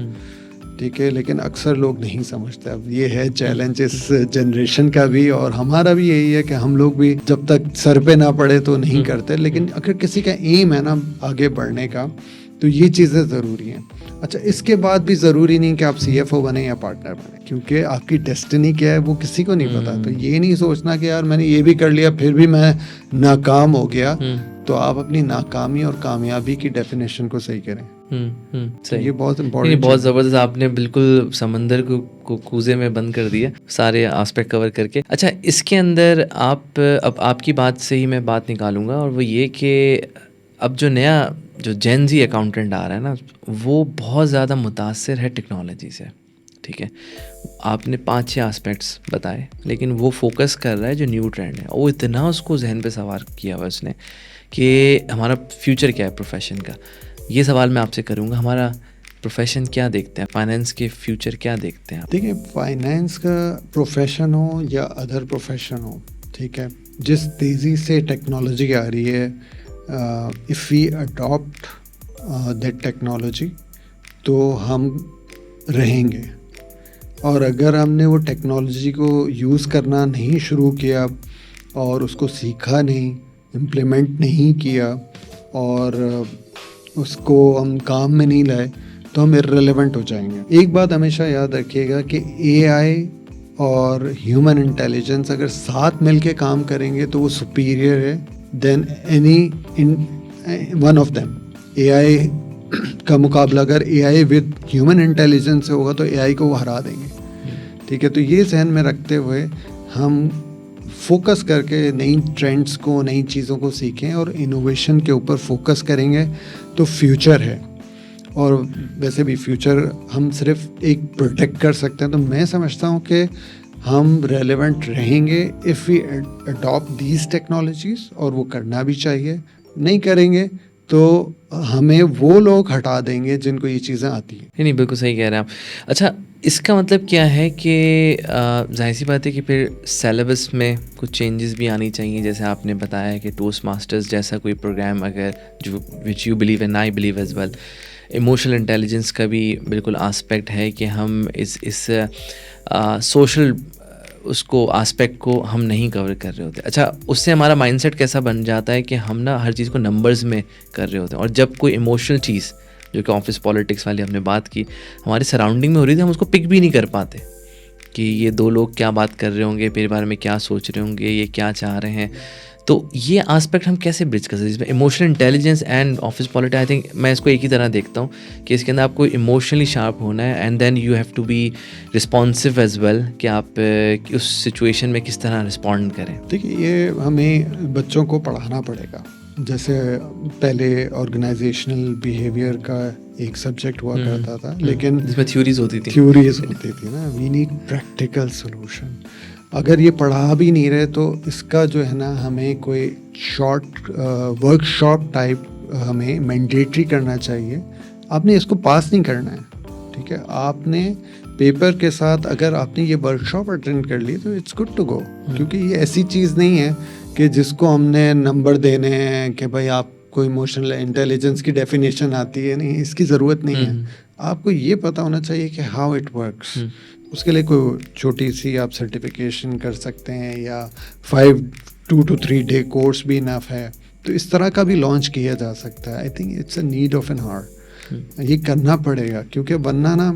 ٹھیک ہے. لیکن اکثر لوگ نہیں سمجھتے. اب یہ ہے چیلنج اس جنریشن کا بھی, اور ہمارا بھی یہی ہے کہ ہم لوگ بھی جب تک سر پہ نہ پڑے تو نہیں کرتے. لیکن اگر کسی کا ایم ہے نا آگے بڑھنے کا تو یہ چیزیں ضروری ہیں. اچھا, اس کے بعد بھی ضروری نہیں کہ آپ سی ایف او بنیں یا پارٹنر بنیں, کیونکہ آپ کی ڈیسٹنی کیا ہے وہ کسی کو نہیں پتا. تو یہ نہیں سوچنا کہ یار میں نے یہ بھی کر لیا پھر بھی میں ناکام ہو گیا. تو آپ اپنی ناکامی اور کامیابی کی ڈیفینیشن کو صحیح کریں. یہ بہت امپورٹنٹ,
بہت زبردست. آپ نے بالکل سمندر کو کوزے میں بند کر دیا سارے آسپیکٹ کور کر کے. اچھا, اس کے اندر اب آپ کی بات سے ہی میں بات نکالوں گا, اور وہ یہ کہ اب جو نیا جو جین زی اکاؤنٹنٹ آ رہا ہے نا وہ بہت زیادہ متاثر ہے ٹیکنالوجی سے, ٹھیک ہے. آپ نے 5-6 آسپیکٹس بتائے, لیکن وہ فوکس کر رہا ہے جو نیو ٹرینڈ ہے. وہ اتنا اس کو ذہن پہ سوار کیا ہوا اس نے کہ ہمارا فیوچر کیا ہے پروفیشن کا. یہ سوال میں آپ سے کروں گا, ہمارا پروفیشن کیا دیکھتے ہیں, فائنینس کے فیوچر کیا دیکھتے ہیں آپ؟
دیکھیں, فائنینس کا پروفیشن ہو یا ادر پروفیشن ہو, ٹھیک ہے, جس تیزی سے ٹیکنالوجی آ رہی ہے, if we adapt that technology تو ہم رہیں گے. اور اگر ہم نے وہ ٹیکنالوجی کو یوز کرنا نہیں شروع کیا اور اس کو سیکھا نہیں, امپلیمنٹ نہیں کیا اور اس کو ہم کام میں نہیں لائے تو ہم ارریلیونٹ ہو جائیں گے. ایک بات ہمیشہ یاد رکھیے گا کہ اے آئی اور ہیومن انٹیلیجنس اگر ساتھ مل کے کام کریں گے تو وہ سپیریئر ہے دین اینی ون آف دیم. اے آئی کا مقابلہ اگر اے آئی ود ہیومن انٹیلیجنس سے ہوگا تو اے آئی کو وہ ہرا دیں گے, ٹھیک ہے. تو یہ ذہن میں رکھتے ہوئے ہم فوکس کر کے نئی ٹرینڈس کو, نئی چیزوں کو سیکھیں اور انوویشن کے اوپر فوکس کریں گے تو فیوچر ہے. اور ویسے بھی فیوچر ہم صرف ایک پروٹیکٹ کر سکتے ہیں. تو میں سمجھتا ہوں کہ ہم ریلیونٹ رہیں گے if we adapt these technologies, اور وہ کرنا بھی چاہیے. نہیں کریں گے تو ہمیں وہ لوگ ہٹا دیں گے جن کو یہ چیزیں آتی ہیں.
نہیں, بالکل صحیح کہہ رہے ہیں آپ. اچھا, اس کا مطلب کیا ہے کہ ظاہر سی بات ہے کہ پھر سیلیبس میں کچھ چینجز بھی آنی چاہیے. جیسے آپ نے بتایا کہ ٹوسٹ ماسٹرز جیسا کوئی پروگرام اگر جو which you believe and I believe as well, emotional intelligence کا بھی بالکل آسپیکٹ ہے کہ ہم اس سوشل اس کو آسپیکٹ کو ہم نہیں کور کر رہے ہوتے. اچھا, اس سے ہمارا مائنڈ سیٹ کیسا بن جاتا ہے کہ ہم نا ہر چیز کو نمبرز میں کر رہے ہوتے ہیں, اور جب کوئی ایموشنل چیز جو کہ آفس پالیٹکس والی ہم نے بات کی ہماری سراؤنڈنگ میں ہو رہی تھی, ہم اس کو پک بھی نہیں کر پاتے کہ یہ دو لوگ کیا بات کر رہے ہوں گے, میرے بارے میں کیا سوچ رہے ہوں گے, یہ کیا چاہ رہے ہیں. تو یہ آسپیکٹ ہم کیسے برج کر سکتے ہیں اس میں emotional intelligence and office politics? I think میں اس کو ایک ہی طرح دیکھتا ہوں کہ اس کے اندر آپ کو ایموشنلی شارپ ہونا ہے and then you have to be responsive as well کہ آپ اس سچویشن میں کس طرح رسپونڈ کریں.
دیکھیے, یہ ہمیں بچوں کو پڑھانا پڑے گا. جیسے پہلے آرگنائزیشنل بیہیویئر کا ایک سبجیکٹ ہوا کرتا تھا, لیکن
جس میں تھیوریز ہوتی تھی
نا. We need practical solution. اگر یہ پڑھا بھی نہیں رہے تو اس کا جو ہے نا ہمیں کوئی شارٹ ورک شاپ ٹائپ ہمیں مینڈیٹری کرنا چاہیے. آپ نے اس کو پاس نہیں کرنا ہے, ٹھیک ہے, آپ نے پیپر کے ساتھ اگر آپ نے یہ ورک شاپ اٹینڈ کر لی تو اٹس گڈ ٹو گو. کیونکہ یہ ایسی چیز نہیں ہے کہ جس کو ہم نے نمبر دینے ہیں کہ بھائی آپ کو ایموشنل انٹیلیجنس کی ڈیفینیشن آتی ہے. نہیں, اس کی ضرورت نہیں ہے. آپ کو یہ پتہ ہونا چاہیے کہ ہاؤ اٹ ورکس. اس کے لیے کوئی چھوٹی سی آپ سرٹیفکیشن کر سکتے ہیں یا 2 to 3 day کورس بھی انف ہے. تو اس طرح کا بھی لانچ کیا جا سکتا ہے. I think it's a need of an hour. یہ کرنا پڑے گا, کیونکہ ورنہ نا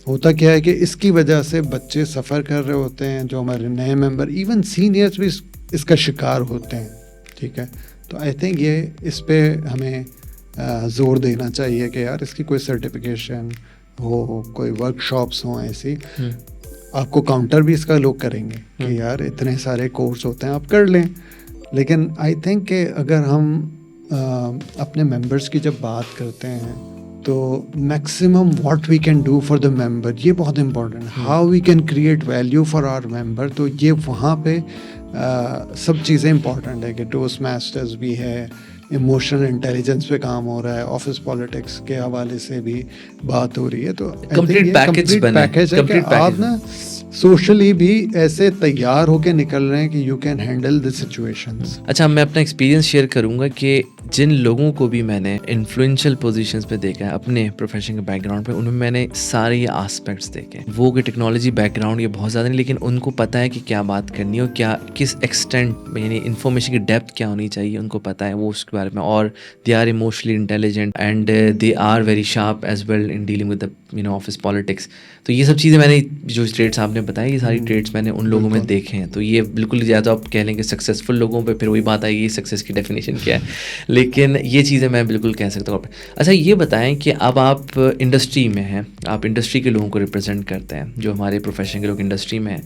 ہوتا کیا ہے کہ اس کی وجہ سے بچے سفر کر رہے ہوتے ہیں, جو ہمارے نئے ممبر ایون سینئرس بھی اس کا شکار ہوتے ہیں. ٹھیک ہے, تو آئی تھنک یہ اس پہ ہمیں زور دینا چاہیے کہ یار اس کی کوئی سرٹیفکیشن ہو, کوئی ورک شاپس ہوں ایسی. آپ کو کاؤنٹر بھی اس کا لوگ کریں گے کہ یار اتنے سارے کورس ہوتے ہیں, آپ کر لیں. لیکن آئی تھنک کہ اگر ہم اپنے ممبرس کی جب بات کرتے ہیں تو maximum what we can do for the member, یہ بہت امپورٹنٹ ہے. How we can create value for our member. تو یہ وہاں پہ سب چیزیں امپورٹنٹ ہے کہ ٹوسٹ ماسٹرز بھی ہے, ایموشنل انٹیلیجنس پہ کام ہو رہا ہے, آفس پالیٹکس کے حوالے سے بھی بات ہو رہی ہے. تو
کمپلیٹ پیکیج
ہے کہ آپ نا سوشلی بھی ایسے تیار ہو کے نکل رہے ہیں کہ you can handle the situations.
اچھا, میں اپنا ایکسپیرینس شیئر کروں گا کہ جن لوگوں کو بھی میں نے انفلوئنشل پوزیشنز پہ دیکھا ہے اپنے پروفیشن کے بیک گراؤنڈ پہ, ان میں نے سارے یہ آسپیکٹس دیکھے. وہ کہ ٹیکنالوجی بیک گراؤنڈ یہ بہت زیادہ نہیں, لیکن ان کو پتہ ہے کہ کیا بات کرنی ہے اور کیا کس ایکسٹینٹ میں, یعنی انفارمیشن کی ڈیپتھ کیا ہونی چاہیے, ان کو پتہ ہے وہ اس کے بارے میں. اور they are emotionally intelligent and they are very sharp as well in dealing with the office politics. تو یہ سب چیزیں میں نے جو ٹریٹس آپ نے بتائی, یہ ساری ٹریٹس میں نے ان لوگوں میں دیکھے ہیں. تو یہ بالکل زیادہ آپ کہہ لیں کہ سکسیزفل لوگوں پہ پھر وہی بات آئے گی سکسیز کی ڈیفینیشن کیا ہے, لیکن یہ چیزیں میں بالکل کہہ سکتا ہوں. اچھا, یہ بتائیں کہ اب آپ انڈسٹری میں ہیں, آپ انڈسٹری کے لوگوں کو ریپرزینٹ کرتے ہیں, جو ہمارے پروفیشن کے لوگ انڈسٹری میں ہیں,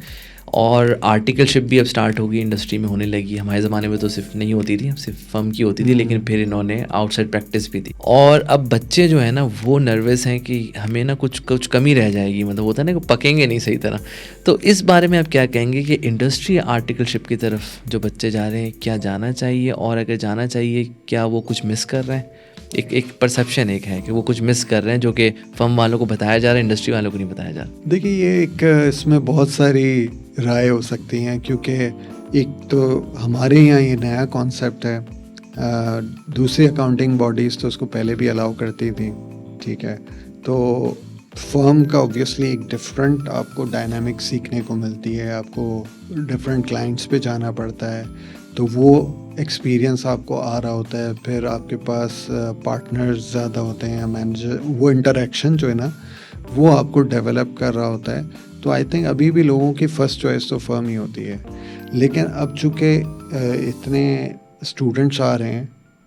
اور آرٹیکل شپ بھی اب اسٹارٹ ہوگی, انڈسٹری میں ہونے لگی. ہمارے زمانے میں تو صرف نہیں ہوتی تھی, صرف فرم کی ہوتی تھی, لیکن پھر انہوں نے آؤٹ سائڈ پریکٹس بھی دی. اور اب بچے جو ہیں نا وہ نروس ہیں کہ ہمیں نا کچھ کمی رہ جائے گی, مطلب ہوتا ہے نا کہ پکیں گے نہیں صحیح طرح. تو اس بارے میں آپ کیا کہیں گے کہ انڈسٹری آرٹیکل شپ کی طرف جو بچے جا رہے ہیں کیا جانا چاہیے, اور اگر جانا چاہیے کیا وہ کچھ مس کر رہے ہیں؟ ایک پرسیپشن ایک ہے کہ وہ کچھ مس کر رہے ہیں جو کہ فرم والوں کو بتایا جا رہا ہے, انڈسٹری والوں کو نہیں بتایا جا رہا.
دیکھیے, یہ ایک اس میں بہت ساری رائے ہو سکتی ہیں, کیونکہ ایک تو ہمارے یہاں یہ نیا کانسیپٹ ہے. دوسری اکاؤنٹنگ باڈیز تو اس کو پہلے بھی الاؤ کرتی تھیں, ٹھیک ہے. تو فرم کا اوبویسلی ایک ڈفرینٹ آپ کو ڈائنامک سیکھنے کو ملتی ہے, آپ کو ڈفرینٹ کلائنٹس پہ جانا پڑتا ہے, تو وہ ایکسپیرینس آپ کو آ رہا ہوتا ہے. پھر آپ کے پاس پارٹنرز زیادہ ہوتے ہیں, مینیجر, وہ انٹریکشن جو ہے نا وہ آپ کو ڈیولپ کر رہا ہوتا ہے. تو آئی تھنک ابھی بھی لوگوں کی فرسٹ چوائس تو فرم ہی ہوتی ہے, لیکن اب چونکہ اتنے اسٹوڈنٹس آ رہے ہیں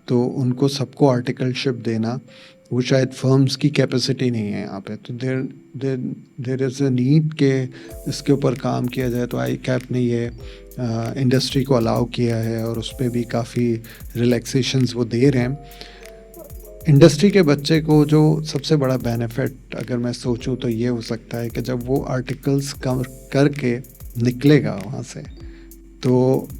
تو ان کو سب کو آرٹیکل شپ دینا وہ شاید فرمز کی کیپیسٹی نہیں ہے یہاں پہ. تو دیر از اے نیڈ کہ اس کے اوپر کام کیا جائے. تو آئی کیپ نے یہ انڈسٹری کو الاؤ کیا ہے اور اس پہ بھی کافی ریلیکسیشنز وہ دے رہے ہیں. انڈسٹری کے بچے کو جو سب سے بڑا بینیفٹ اگر میں سوچوں تو یہ ہو سکتا ہے کہ جب وہ آرٹیکلس کر کے نکلے گا وہاں سے تو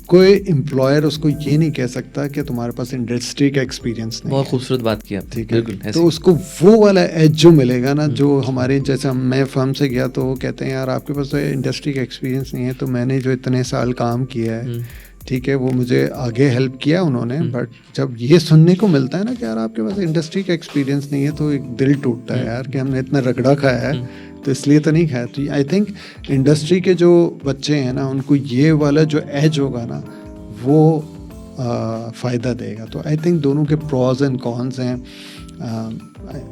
کوئی امپلائر اس کو یہ نہیں کہہ سکتا کہ تمہارے پاس انڈسٹری کا ایکسپیرینس نہیں.
بہت خوبصورت بات کی آپ.
ٹھیک ہے, تو اس کو وہ والا ایج جو ملے گا نا, جو ہمارے جیسے میں فرم سے گیا تو وہ کہتے ہیں یار آپ کے پاس تو انڈسٹری کا ایکسپیرینس نہیں ہے, تو میں نے جو اتنے سال کام کیا ہے ٹھیک ہے وہ مجھے آگے ہیلپ کیا انہوں نے, بٹ جب یہ سننے کو ملتا ہے نا کہ یار آپ کے پاس انڈسٹری کا ایکسپیرینس نہیں ہے تو ایک دل ٹوٹتا ہے یار کہ ہم نے اتنا رگڑا کھایا ہے تو اس لیے تو نہیں کھایا. تو آئی تھنک انڈسٹری کے جو بچے ہیں نا ان کو یہ والا جو ایج ہوگا نا وہ فائدہ دے گا. تو آئی تھنک دونوں کے پروز اینڈ کونس ہیں.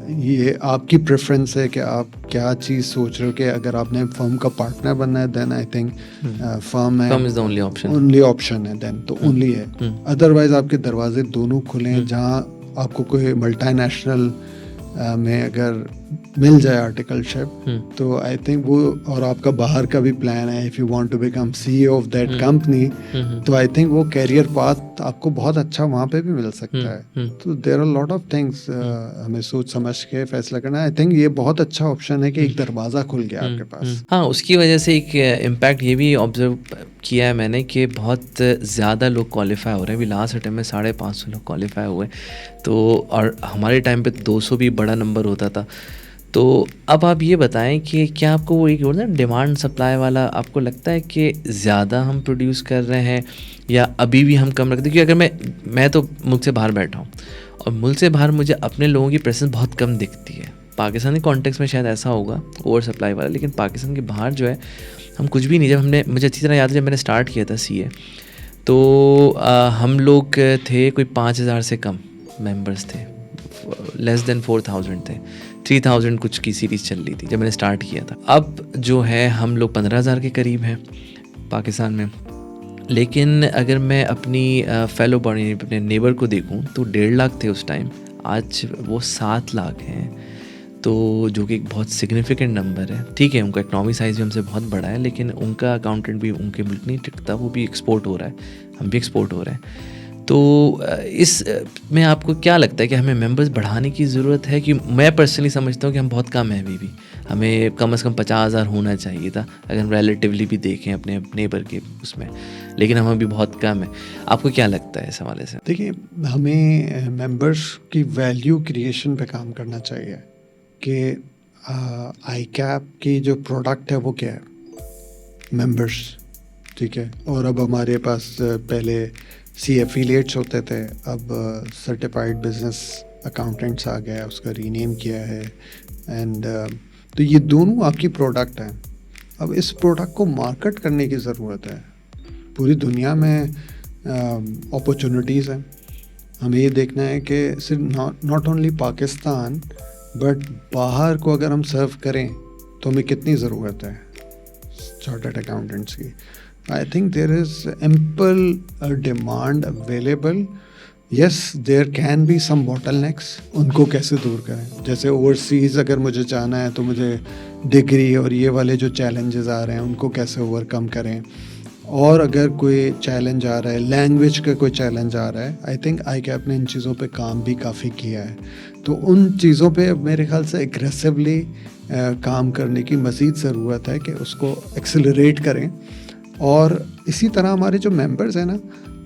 یہ آپ کی پریفرنس ہے کہ آپ کیا چیز سوچ رہے ہو کہ اگر آپ نے فرم کا پارٹنر بننا ہے دین آئی تھنک فرم ہے اونلی آپشن ہے, دین تو اونلی ہے. ادروائز آپ کے دروازے دونوں کھلے ہیں. جہاں آپ کو کوئی ملٹی نیشنل میں اگر مل جائے آرٹیکل شپ تو آئی تھنک وہ, اور آپ کا باہر کا بھی پلان ہے if you want to become C E O of that company, تو آئی تھنک وہ کیریئر پاتھ آپ کو بہت اچھا وہاں پہ بھی مل سکتا ہے. تو there are lot of things ہمیں سوچ سمجھ کے فیصلہ کرنا ہے. آئی تھنک یہ بہت اچھا آپشن ہے کہ ایک دروازہ کھل گیا آپ کے پاس.
ہاں, اس کی وجہ سے ایک امپیکٹ یہ بھی آبزرو کیا ہے میں نے کہ بہت زیادہ لوگ کوالیفائی ہو رہے ہیں. ابھی لاسٹ اٹیمپ میں 550 لوگ کوالیفائی ہوئے تو, اور ہمارے ٹائم پہ 200 بھی بڑا نمبر ہوتا تھا. تو اب آپ یہ بتائیں کہ کیا آپ کو وہ ایک ہوتا ہے ڈیمانڈ سپلائی والا, آپ کو لگتا ہے کہ زیادہ ہم پروڈیوس کر رہے ہیں یا ابھی بھی ہم کم رکھتے ہیں؟ کیونکہ اگر میں تو ملک سے باہر بیٹھا ہوں اور ملک سے باہر مجھے اپنے لوگوں کی پریزنس بہت کم دکھتی ہے. پاکستانی کانٹیکس میں شاید ایسا ہوگا اوور سپلائی والا, لیکن پاکستان کے باہر جو ہے ہم کچھ بھی نہیں. جب ہم نے, مجھے اچھی طرح یاد ہے جب میں نے اسٹارٹ کیا تھا سی اے تو ہم لوگ تھے کوئی 5000 سے کم ممبرس تھے, لیس دین 4000 تھے, 3000 کچھ کی سیریز چل رہی تھی جب میں نے اسٹارٹ کیا تھا. اب جو ہے ہم لوگ 15000 کے قریب ہیں پاکستان میں. لیکن اگر میں اپنی فیلو باڈی اپنے نیبر کو دیکھوں تو 1.5 لاکھ تھے اس ٹائم, آج وہ 7 لاکھ ہیں. تو جو کہ ایک بہت سگنیفیکنٹ نمبر ہے. ٹھیک ہے ان کا اکنامی سائز بھی ہم سے بہت بڑا ہے, لیکن ان کا اکاؤنٹنٹ بھی ان کے ملک نہیں ٹکتا, وہ بھی ایکسپورٹ ہو رہا ہے, ہم بھی ایکسپورٹ ہو رہے ہیں. تو اس میں آپ کو کیا لگتا ہے کہ ہمیں ممبرز بڑھانے کی ضرورت ہے؟ کہ میں پرسنلی سمجھتا ہوں کہ ہم بہت کم ہیں ابھی بھی, ہمیں کم از کم 50,000 ہونا چاہیے تھا اگر ہم ریلیٹیولی بھی دیکھیں اپنے نیبر کے اس میں, لیکن ہم ابھی بہت کم ہیں. آپ کو کیا لگتا ہے اس حوالے سے؟
دیکھیے ہمیں ممبرس کی ویلیو کریشن پہ کام کرنا چاہیے کہ آئی کیپ کی جو پروڈکٹ ہے وہ کیا ہے, ممبرس. ٹھیک ہے, اور اب ہمارے پاس پہلے سی ایفیلیٹس ہوتے تھے, اب سرٹیفائڈ بزنس اکاؤنٹنٹس آ گیا, اس کا ری نیم کیا ہے. اینڈ تو یہ دونوں آپ کی پروڈکٹ ہیں. اب اس پروڈکٹ کو مارکیٹ کرنے کی ضرورت ہے. پوری دنیا میں اپرچونیٹیز ہیں. ہمیں یہ دیکھنا ہے کہ صرف ناٹ اونلی پاکستان بٹ باہر کو اگر ہم سرو کریں تو ہمیں کتنی ضرورت ہے چارٹرڈ اکاؤنٹنٹس کی. I think there is ample demand available. Yes, there can be some bottlenecks. ان کو کیسے دور کریں؟ جیسے اوورسیز اگر مجھے جانا ہے تو مجھے ڈگری اور یہ والے جو چیلنجز آ رہے ہیں ان کو کیسے اوور کم کریں. اور اگر کوئی چیلنج آ رہا ہے, لینگویج کا کوئی چیلنج آ رہا ہے, آئی تھنک آئی کیپ نے ان چیزوں پہ کام بھی کافی کیا ہے. تو ان چیزوں پہ میرے خیال سے اگریسولی کام کرنے کی مزید ضرورت ہے کہ اس کو ایکسلریٹ کریں. اور اسی طرح ہمارے جو ممبرز ہیں نا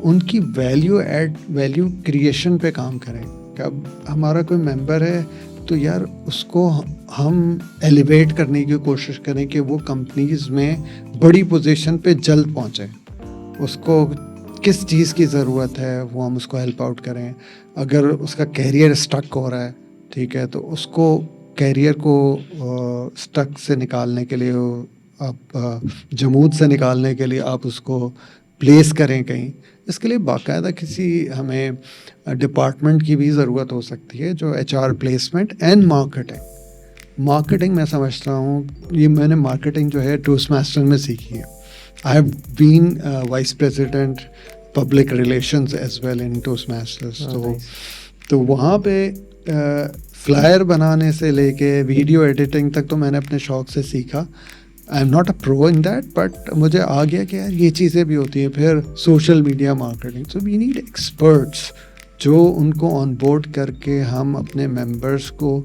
ان کی ویلیو کریشن پہ کام کریں. کہ اب ہمارا کوئی ممبر ہے تو یار اس کو ہم ایلیویٹ کرنے کی کوشش کریں کہ وہ کمپنیز میں بڑی پوزیشن پہ جلد پہنچے. اس کو کس چیز کی ضرورت ہے وہ ہم اس کو ہیلپ آؤٹ کریں. اگر اس کا کیریئر اسٹک ہو رہا ہے ٹھیک ہے تو اس کو کیریئر کو اسٹک سے نکالنے کے لیے, آپ جمود سے نکالنے کے لیے آپ اس کو پلیس کریں کہیں. اس کے لیے باقاعدہ کسی ہمیں ڈپارٹمنٹ کی بھی ضرورت ہو سکتی ہے جو HR پلیسمنٹ اینڈ مارکیٹنگ میں سمجھتا ہوں. یہ میں نے مارکیٹنگ جو ہے ٹوسٹ ماسٹر میں سیکھی ہے. I have been vice president public relations as well in Toastmasters. تو وہاں پہ فلائر بنانے سے لے کے ویڈیو ایڈیٹنگ تک تو میں نے اپنے شوق سے سیکھا. I am not a pro in that, but مجھے آ گیا کہ یار یہ چیزیں بھی ہوتی ہیں. پھر social media marketing, so we need experts جو ان کو آن بورڈ کر کے ہم اپنے ممبرس کو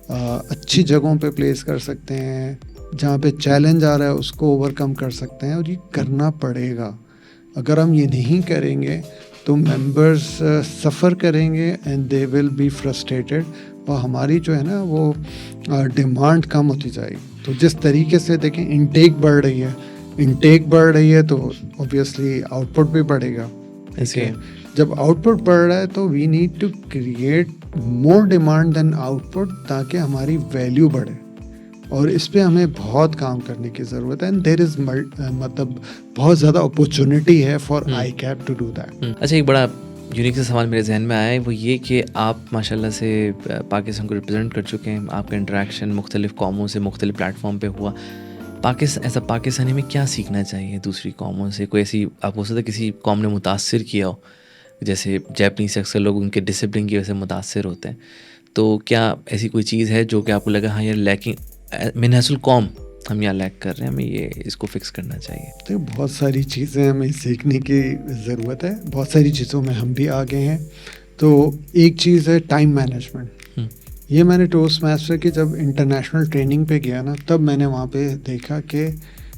اچھی جگہوں پہ پلیس کر سکتے ہیں, جہاں پہ چیلنج آ رہا ہے اس کو اوور کم کر سکتے ہیں. اور یہ کرنا پڑے گا. اگر ہم یہ نہیں کریں گے تو ممبرس سفر کریں گے and they will be frustrated, اور ہماری جو ہے نا وہ ڈیمانڈ کم ہوتی جائے گی. تو جس طریقے سے دیکھیں انٹیک بڑھ رہی ہے تو اوبیسلی آؤٹ پٹ بھی بڑھے گا. جب آؤٹ پٹ بڑھ رہا ہے تو we need to create more demand than output, تاکہ ہماری ویلیو بڑھے. اور اس پہ ہمیں بہت کام کرنے کی ضرورت ہے. اینڈ دیر از مطلب بہت زیادہ اپرچونیٹی ہے for I keep to do that.
اچھا, ایک بڑا یونیک سا سوال میرے ذہن میں آیا ہے, وہ یہ کہ آپ ماشاء اللہ سے پاکستان کو ریپرزینٹ کر چکے ہیں. آپ کا انٹریکشن مختلف قوموں سے مختلف پلیٹ فارم پہ ہوا. ایسا پاکستانی میں کیا سیکھنا چاہیے دوسری قوموں سے؟ کوئی ایسی آپ ہو سکتا ہے کسی قوم نے متاثر کیا ہو, جیسے جیپنیز سے اکثر لوگ ان کے ڈسپلن کی وجہ سے متاثر ہوتے ہیں, تو کیا ایسی کوئی چیز ہے جو کہ آپ کو لگا ہاں یار لیکنگ من حیث القوم ہم یہاں لیک کر رہے ہیں, ہمیں یہ اس کو فکس کرنا چاہیے؟
تو بہت ساری چیزیں ہمیں سیکھنے کی ضرورت ہے. بہت ساری چیزوں میں ہم بھی آگے ہیں. تو ایک چیز ہے ٹائم مینجمنٹ. یہ میں نے ٹوسٹ ماسٹر کی جب انٹرنیشنل ٹریننگ پہ گیا نا, تب میں نے وہاں پہ دیکھا کہ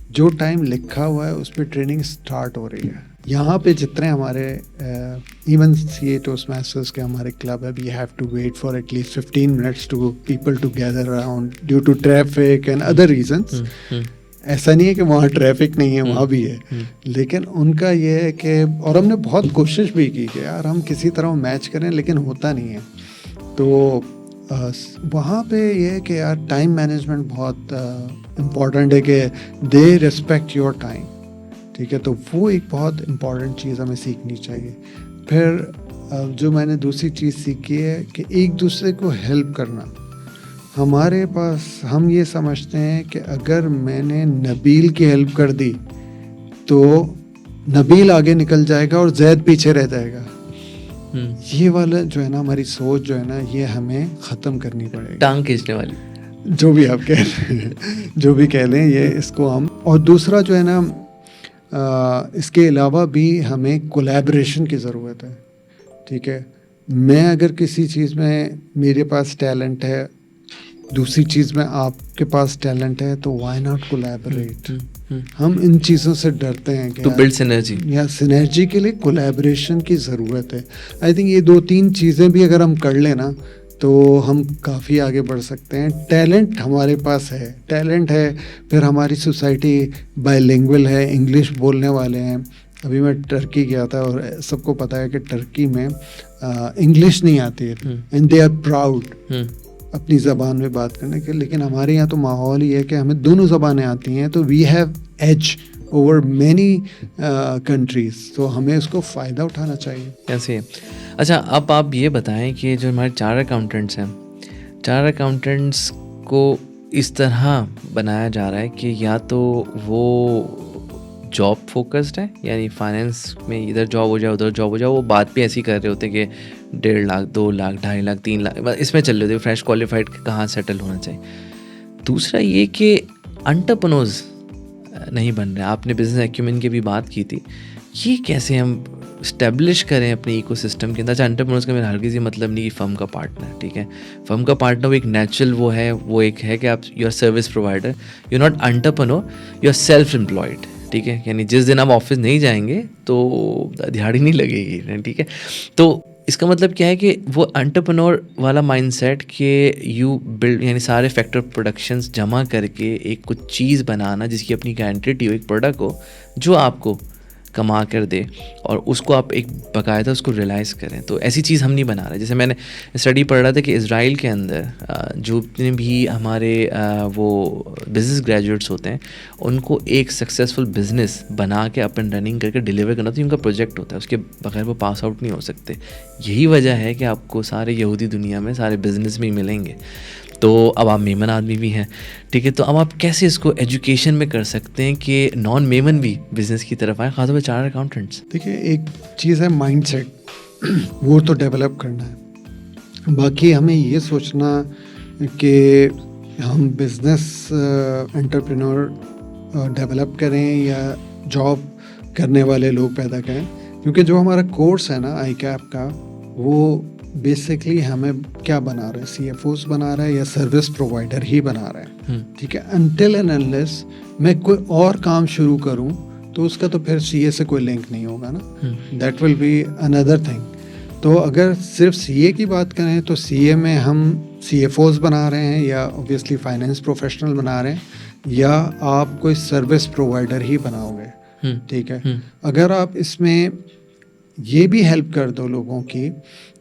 جو ٹائم لکھا ہوا ہے اس پہ ٹریننگ اسٹارٹ ہو رہی ہے. یہاں پہ جتنے ہمارے ایون سی ٹوسٹ ماسٹرس کے ہمارے کلب ہے, we have to wait for at least 15 minutes to people to gather around due to traffic and other reasons. ایسا نہیں ہے کہ وہاں ٹریفک نہیں ہے, وہاں بھی ہے, لیکن ان کا یہ ہے کہ, اور ہم نے بہت کوشش بھی کی کہ یار ہم کسی طرح میچ کریں, لیکن ہوتا نہیں ہے. تو وہاں پہ یہ ہے کہ یار ٹائم مینجمنٹ بہت امپورٹنٹ ہے کہ دے ریسپیکٹ یور ٹائم. ٹھیک ہے, تو وہ ایک بہت امپورٹنٹ چیز ہمیں سیکھنی چاہیے. پھر جو میں نے دوسری چیز سیکھی ہے کہ ایک دوسرے کو ہیلپ کرنا. ہمارے پاس ہم یہ سمجھتے ہیں کہ اگر میں نے نبیل کی ہیلپ کر دی تو نبیل آگے نکل جائے گا اور زید پیچھے رہ جائے گا. یہ والا جو ہے نا ہماری سوچ جو ہے نا, یہ ہمیں ختم کرنی پڑے گی.
ٹانگ کھینچنے والی,
جو بھی آپ جو بھی کہہ لیں, یہ اس کو ہم. اور دوسرا جو ہے نا, اس کے علاوہ بھی ہمیں کولیبریشن کی ضرورت ہے. ٹھیک ہے, میں اگر کسی چیز میں میرے پاس ٹیلنٹ ہے, دوسری چیز میں آپ کے پاس ٹیلنٹ ہے, تو وائی ناٹ کولیبریٹ. ہم ان چیزوں سے ڈرتے ہیں کہ
ٹو بلڈ سینرجی,
یا سینرجی کے لیے کولیبریشن کی ضرورت ہے. آئی تھنک یہ 2-3 چیزیں بھی اگر ہم کر لیں نا تو ہم کافی آگے بڑھ سکتے ہیں. ٹیلنٹ ہمارے پاس ہے, ٹیلنٹ ہے. پھر ہماری سوسائٹی بائی لینگویل ہے, انگلش بولنے والے ہیں. ابھی میں ٹرکی گیا تھا اور سب کو پتہ ہے کہ ٹرکی میں انگلش نہیں آتی ہے, اینڈ دے آر پراؤڈ اپنی زبان میں بات کرنے کے. لیکن ہمارے یہاں تو ماحول ہی ہے کہ ہمیں دونوں زبانیں آتی ہیں, تو we have edge over many countries. تو ہمیں اس کو فائدہ اٹھانا چاہیے.
ایسے. اچھا, اب آپ یہ بتائیں کہ جو ہمارے 4 اکاؤنٹنٹس ہیں, 4 اکاؤنٹنٹس کو اس طرح بنایا جا رہا ہے کہ یا تو وہ جاب فوکسڈ ہے, یعنی فائنینس میں ادھر جاب ہو جائے ادھر جاب ہو جائے, وہ بات بھی ایسی کر رہے ہوتے کہ 1.5 لاکھ 2 لاکھ 2.5 لاکھ 3 لاکھ اس میں چل رہے ہوتے, فریش کوالیفائڈ کہاں سیٹل ہونا چاہیے. دوسرا یہ کہ انٹرپرنورز نہیں بن رہے. آپ نے بزنس ایکیومن کی بھی بات کی تھی, یہ کیسے ہم اسٹیبلش کریں اپنے ایکو سسٹم کے اندر. اچھا, انٹرپرنورز کا میرا ہرگز یہ مطلب نہیں کہ فرم کا پارٹنر. ٹھیک ہے, فرم کا پارٹنر وہ ایک نیچرل وہ ہے, وہ ایک ہے کہ آپ you are service provider, you not entrepreneur, you are self employed. ٹھیک ہے, یعنی جس دن آپ آفس نہیں جائیں گے تو دہاڑی نہیں لگے گی. ٹھیک ہے, تو اس کا مطلب کیا ہے کہ وہ انٹرپرنور والا مائنڈ سیٹ کہ یو بلڈ, یعنی سارے فیکٹر پروڈکشنز جمع کر کے ایک کچھ چیز بنانا جس کی اپنی آئیڈینٹی ہو, ایک پروڈکٹ ہو جو آپ کو کما کر دے, اور اس کو آپ ایک باقاعدہ اس کو ریلائز کریں. تو ایسی چیز ہم نہیں بنا رہے. جیسے میں نے اسٹڈی پڑھ رہا تھا کہ اسرائیل کے اندر جو بھی ہمارے وہ بزنس گریجویٹس ہوتے ہیں, ان کو ایک سکسیزفل بزنس بنا کے اپ اینڈ رننگ کر کے ڈیلیور کرنا, تو ان کا پروجیکٹ ہوتا ہے, اس کے بغیر وہ پاس آؤٹ نہیں ہو سکتے. یہی وجہ ہے کہ آپ کو سارے یہودی دنیا میں سارے بزنس میں ملیں گے. تو اب آپ میمن آدمی بھی ہیں. ٹھیک ہے, تو اب آپ کیسے اس کو ایجوکیشن میں کر سکتے ہیں کہ نان میمن بھی بزنس کی طرف آئیں, خاص طور پہ 4 اکاؤنٹنٹس.
دیکھیے, ایک چیز ہے مائنڈ سیٹ, وہ تو ڈیولپ کرنا ہے. باقی ہمیں یہ سوچنا کہ ہم بزنس انٹرپرینور ڈیولپ کریں یا جاب کرنے والے لوگ پیدا کریں، کیونکہ جو ہمارا کورس ہے نا آئی کیپ کا، وہ بیسکلی ہمیں کیا بنا رہا ہے، سی ایف اوز بنا رہا ہے یا سروس پرووائڈر ہی بنا رہا ہے. ٹھیک ہے، انٹل اینڈ انلیس میں کوئی اور کام شروع کروں تو اس کا تو پھر سی اے سے کوئی لنک نہیں ہوگا نا، دیٹ ول بی اندر تھنگ. تو اگر صرف سی اے کی بات کریں تو سی اے میں ہم سی ایف اوز بنا رہے ہیں یا اوبیسلی فائنینس پروفیشنل بنا رہے ہیں، یا آپ کوئی سروس پرووائڈر ہی بناؤ گے. ٹھیک ہے، اگر آپ اس میں یہ بھی ہیلپ کر دو لوگوں کی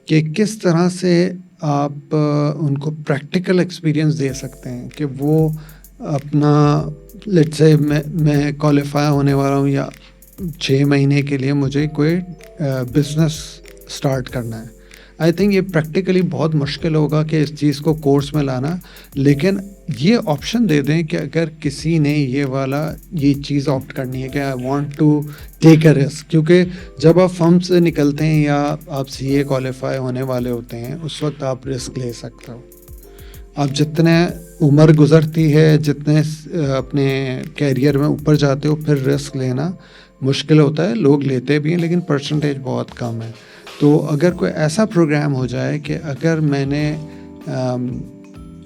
کہ کس طرح سے آپ ان کو پریکٹیکل ایکسپیرئنس دے سکتے ہیں کہ وہ اپنا لیٹ سے میں کوالیفائی ہونے والا ہوں یا 6 مہینے کے لیے مجھے کوئی بزنس اسٹارٹ کرنا ہے. آئی تھنک یہ پریکٹیکلی بہت مشکل ہوگا کہ اس چیز کو کورس میں لانا، لیکن یہ آپشن دے دیں کہ اگر کسی نے یہ چیز آپٹ کرنی ہے کہ I want to take a risk, کیونکہ جب آپ فرم سے نکلتے ہیں یا آپ سی اے کوالیفائی ہونے والے ہوتے ہیں اس وقت آپ رسک لے سکتے ہو. آپ جتنے عمر گزرتی ہے، جتنے اپنے کیریئر میں اوپر جاتے ہو، پھر رسک لینا مشکل ہوتا ہے. لوگ لیتے بھی ہیں لیکن پرسنٹیج بہت کم ہے. تو اگر کوئی ایسا پروگرام ہو جائے کہ اگر میں نے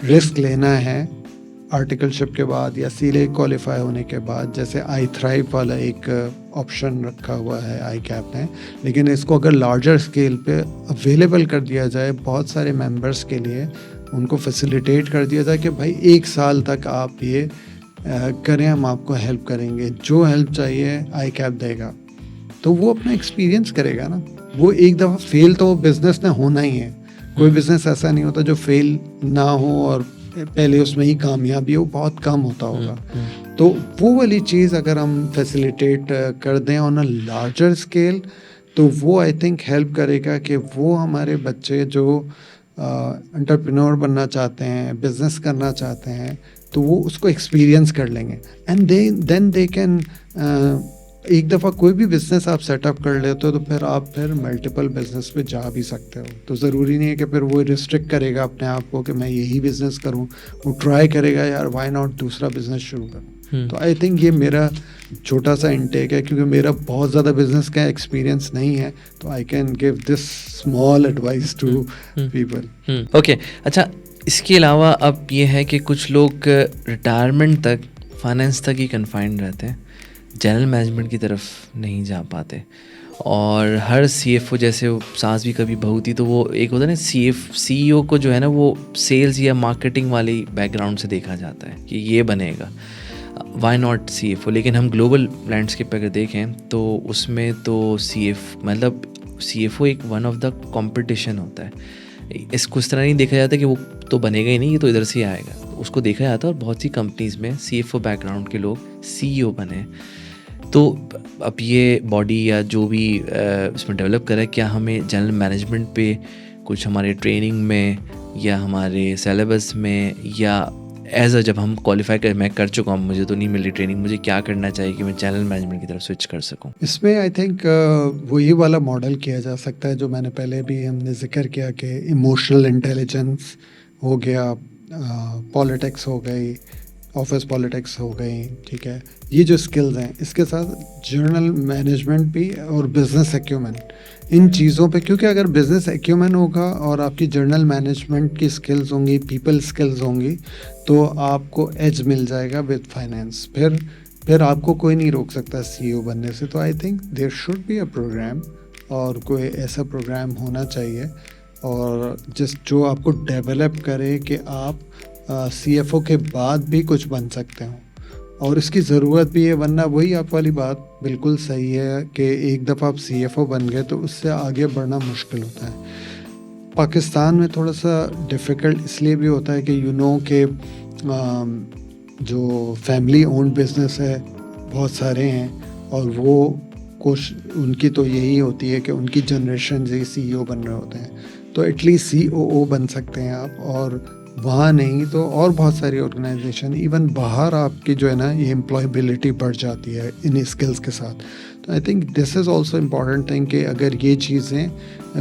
رسک لینا ہے آرٹیکل شپ کے بعد یا سی اے کوالیفائی ہونے کے بعد، جیسے آئی تھرائیو والا ایک آپشن رکھا ہوا ہے آئی کیپ نے، لیکن اس کو اگر لارجر اسکیل پہ اویلیبل کر دیا جائے بہت سارے ممبرس کے لیے، ان کو فیسیلیٹیٹ کر دیا جائے کہ بھائی 1 سال تک آپ یہ کریں، ہم آپ کو ہیلپ کریں گے، جو ہیلپ چاہیے آئی کیپ دے گا، تو وہ اپنا ایکسپیرینس کرے گا نا. وہ ایک دفعہ فیل تو بزنس نے ہونا ہی ہے. کوئی بزنس ایسا نہیں ہوتا جو فیل نہ ہو اور پہلے اس میں ہی کامیابی ہو، بہت کم ہوتا ہوگا. تو وہ والی چیز اگر ہم فیسیلیٹیٹ کر دیں آن اے لارجر اسکیل تو وہ آئی تھنک ہیلپ کرے گا کہ وہ ہمارے بچے جو انٹرپرینور بننا چاہتے ہیں، بزنس کرنا چاہتے ہیں، تو وہ اس کو ایکسپیرینس کر لیں گے. اینڈ دین دے کین ایک دفعہ کوئی بھی بزنس آپ سیٹ اپ کر لیتے ہو تو پھر آپ ملٹیپل بزنس پہ جا بھی سکتے ہو. تو ضروری نہیں ہے کہ پھر وہ ریسٹرکٹ کرے گا اپنے آپ کو کہ میں یہی بزنس کروں. وہ ٹرائی کرے گا یار وائی ناٹ دوسرا بزنس شروع کروں. تو آئی تھنک یہ میرا چھوٹا سا انٹیک ہے، کیونکہ میرا بہت زیادہ بزنس کا ایکسپیرینس نہیں ہے، تو I can give this small advice to people.
Okay, اچھا، اس کے علاوہ اب یہ ہے کہ کچھ لوگ ریٹائرمنٹ تک فائنینس تک ہی کنفائنڈ رہتے ہیں، جنرل مینجمنٹ کی طرف نہیں جا پاتے. اور ہر سی ایف او، جیسے ساس بھی کبھی بہو تھی، تو وہ ایک ہوتا ہے نا سی ای او کو جو ہے نا وہ سیلز یا مارکیٹنگ والی بیک گراؤنڈ سے دیکھا جاتا ہے کہ یہ بنے گا، why not C F O. لیکن ہم گلوبل لینڈسکیپ پہ اگر دیکھیں تو اس میں تو سی ایف او ایک ون آف دا کمپٹیشن ہوتا ہے. اس کو اس طرح نہیں دیکھا جاتا کہ وہ تو بنے گا ہی نہیں، یہ تو ادھر سے ہی آئے گا. اس کو دیکھا جاتا ہے، اور بہت سی کمپنیز میں C F O background کے لوگ سی ای او بنے. تو اب یہ باڈی یا جو بھی اس میں ڈیولپ کرا ہے، کیا ہمیں جنرل مینجمنٹ پہ کچھ ہمارے ٹریننگ میں یا ہمارے سیلیبس میں، یا ایز اے جب ہم کوالیفائی میں کر چکا ہوں، مجھے تو نہیں مل رہی ٹریننگ، مجھے کیا کرنا چاہیے کہ میں جنرل مینجمنٹ کی طرف سوئچ کر سکوں؟
اس میں آئی تھنک وہی والا ماڈل کیا جا سکتا ہے جو میں نے پہلے بھی ہم نے ذکر کیا کہ ایموشنل انٹیلیجنس ہو گیا، پالیٹکس ہو گئی، آفس پالیٹکس ہو گئی. ٹھیک ہے، یہ جو اسکلز ہیں اس کے ساتھ جنرل مینجمنٹ بھی اور بزنس ایکیومن، ان چیزوں پہ، کیونکہ اگر بزنس ایکیومن ہوگا اور آپ کی جنرل مینجمنٹ کی اسکلز ہوں گی، پیپل اسکلز ہوں گی، تو آپ کو ایج مل جائے گا ود فائنینس. پھر آپ کو کوئی نہیں روک سکتا سی او بننے سے. تو I think there should be a program, اور کوئی ایسا پروگرام ہونا چاہیے اور جو آپ کو ڈیولپ کرے کہ آپ سی ایف او کے بعد بھی کچھ بن سکتے ہوں. اور اس کی ضرورت بھی ہے، ورنہ وہی آپ والی بات بالکل صحیح ہے کہ ایک دفعہ آپ سی ایف او بن گئے تو اس سے آگے بڑھنا مشکل ہوتا ہے. پاکستان میں تھوڑا سا ڈیفیکلٹ اس لیے بھی ہوتا ہے کہ کہ جو فیملی اونڈ بزنس ہے بہت سارے ہیں، اور وہ ان کی تو یہی ہوتی ہے کہ ان کی جنریشن سے سی ای او بن رہے ہوتے ہیں. تو ایٹ لیسٹ سی او او بن سکتے ہیں آپ، اور وہاں نہیں تو اور بہت ساری آرگنائزیشن، ایون باہر آپ کی جو ہے نا یہ امپلائبلٹی بڑھ جاتی ہے ان اسکلس کے ساتھ. تو I think this is also important thing کہ اگر یہ چیزیں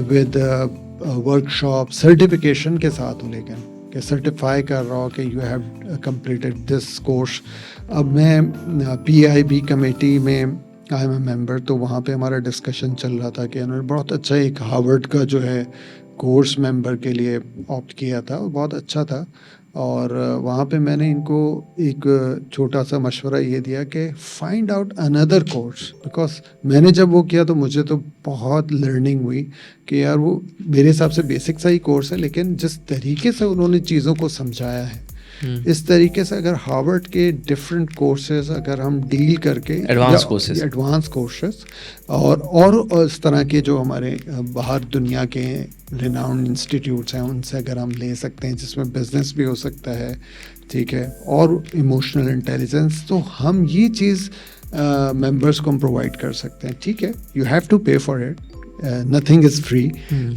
ود ورک شاپ سرٹیفکیشن کے ساتھ ہوں، لیکن کہ سرٹیفائی کر رہا ہوں کہ you have completed this course. اب میں PIB کمیٹی میں آئی ایم اے ممبر، تو وہاں پہ ہمارا ڈسکشن چل رہا تھا کہ انہوں نے بہت اچھا ایک ہارورڈ کا جو ہے کورس ممبر کے لیے آپٹ کیا تھا، وہ بہت اچھا تھا. اور وہاں پہ میں نے ان کو ایک چھوٹا سا مشورہ یہ دیا کہ find out another course, because میں نے جب وہ کیا تو مجھے تو بہت لرننگ ہوئی کہ یار وہ میرے حساب سے بیسک سا ہی کورس ہے، لیکن جس طریقے سے انہوں نے چیزوں کو سمجھایا ہے اس طریقے سے اگر ہارورڈ کے ڈفرینٹ کورسز اگر ہم ڈیل کر کے ایڈوانس کورسز اور اس طرح کے جو ہمارے باہر دنیا کے ریناؤنڈ انسٹیٹیوٹس ہیں ان سے اگر ہم لے سکتے ہیں جس میں بزنس بھی ہو سکتا ہے، ٹھیک ہے، اور ایموشنل انٹیلیجنس، تو ہم یہ چیز ممبرس کو ہم پرووائڈ کر سکتے ہیں. ٹھیک ہے، you have to pay for it, nothing is free,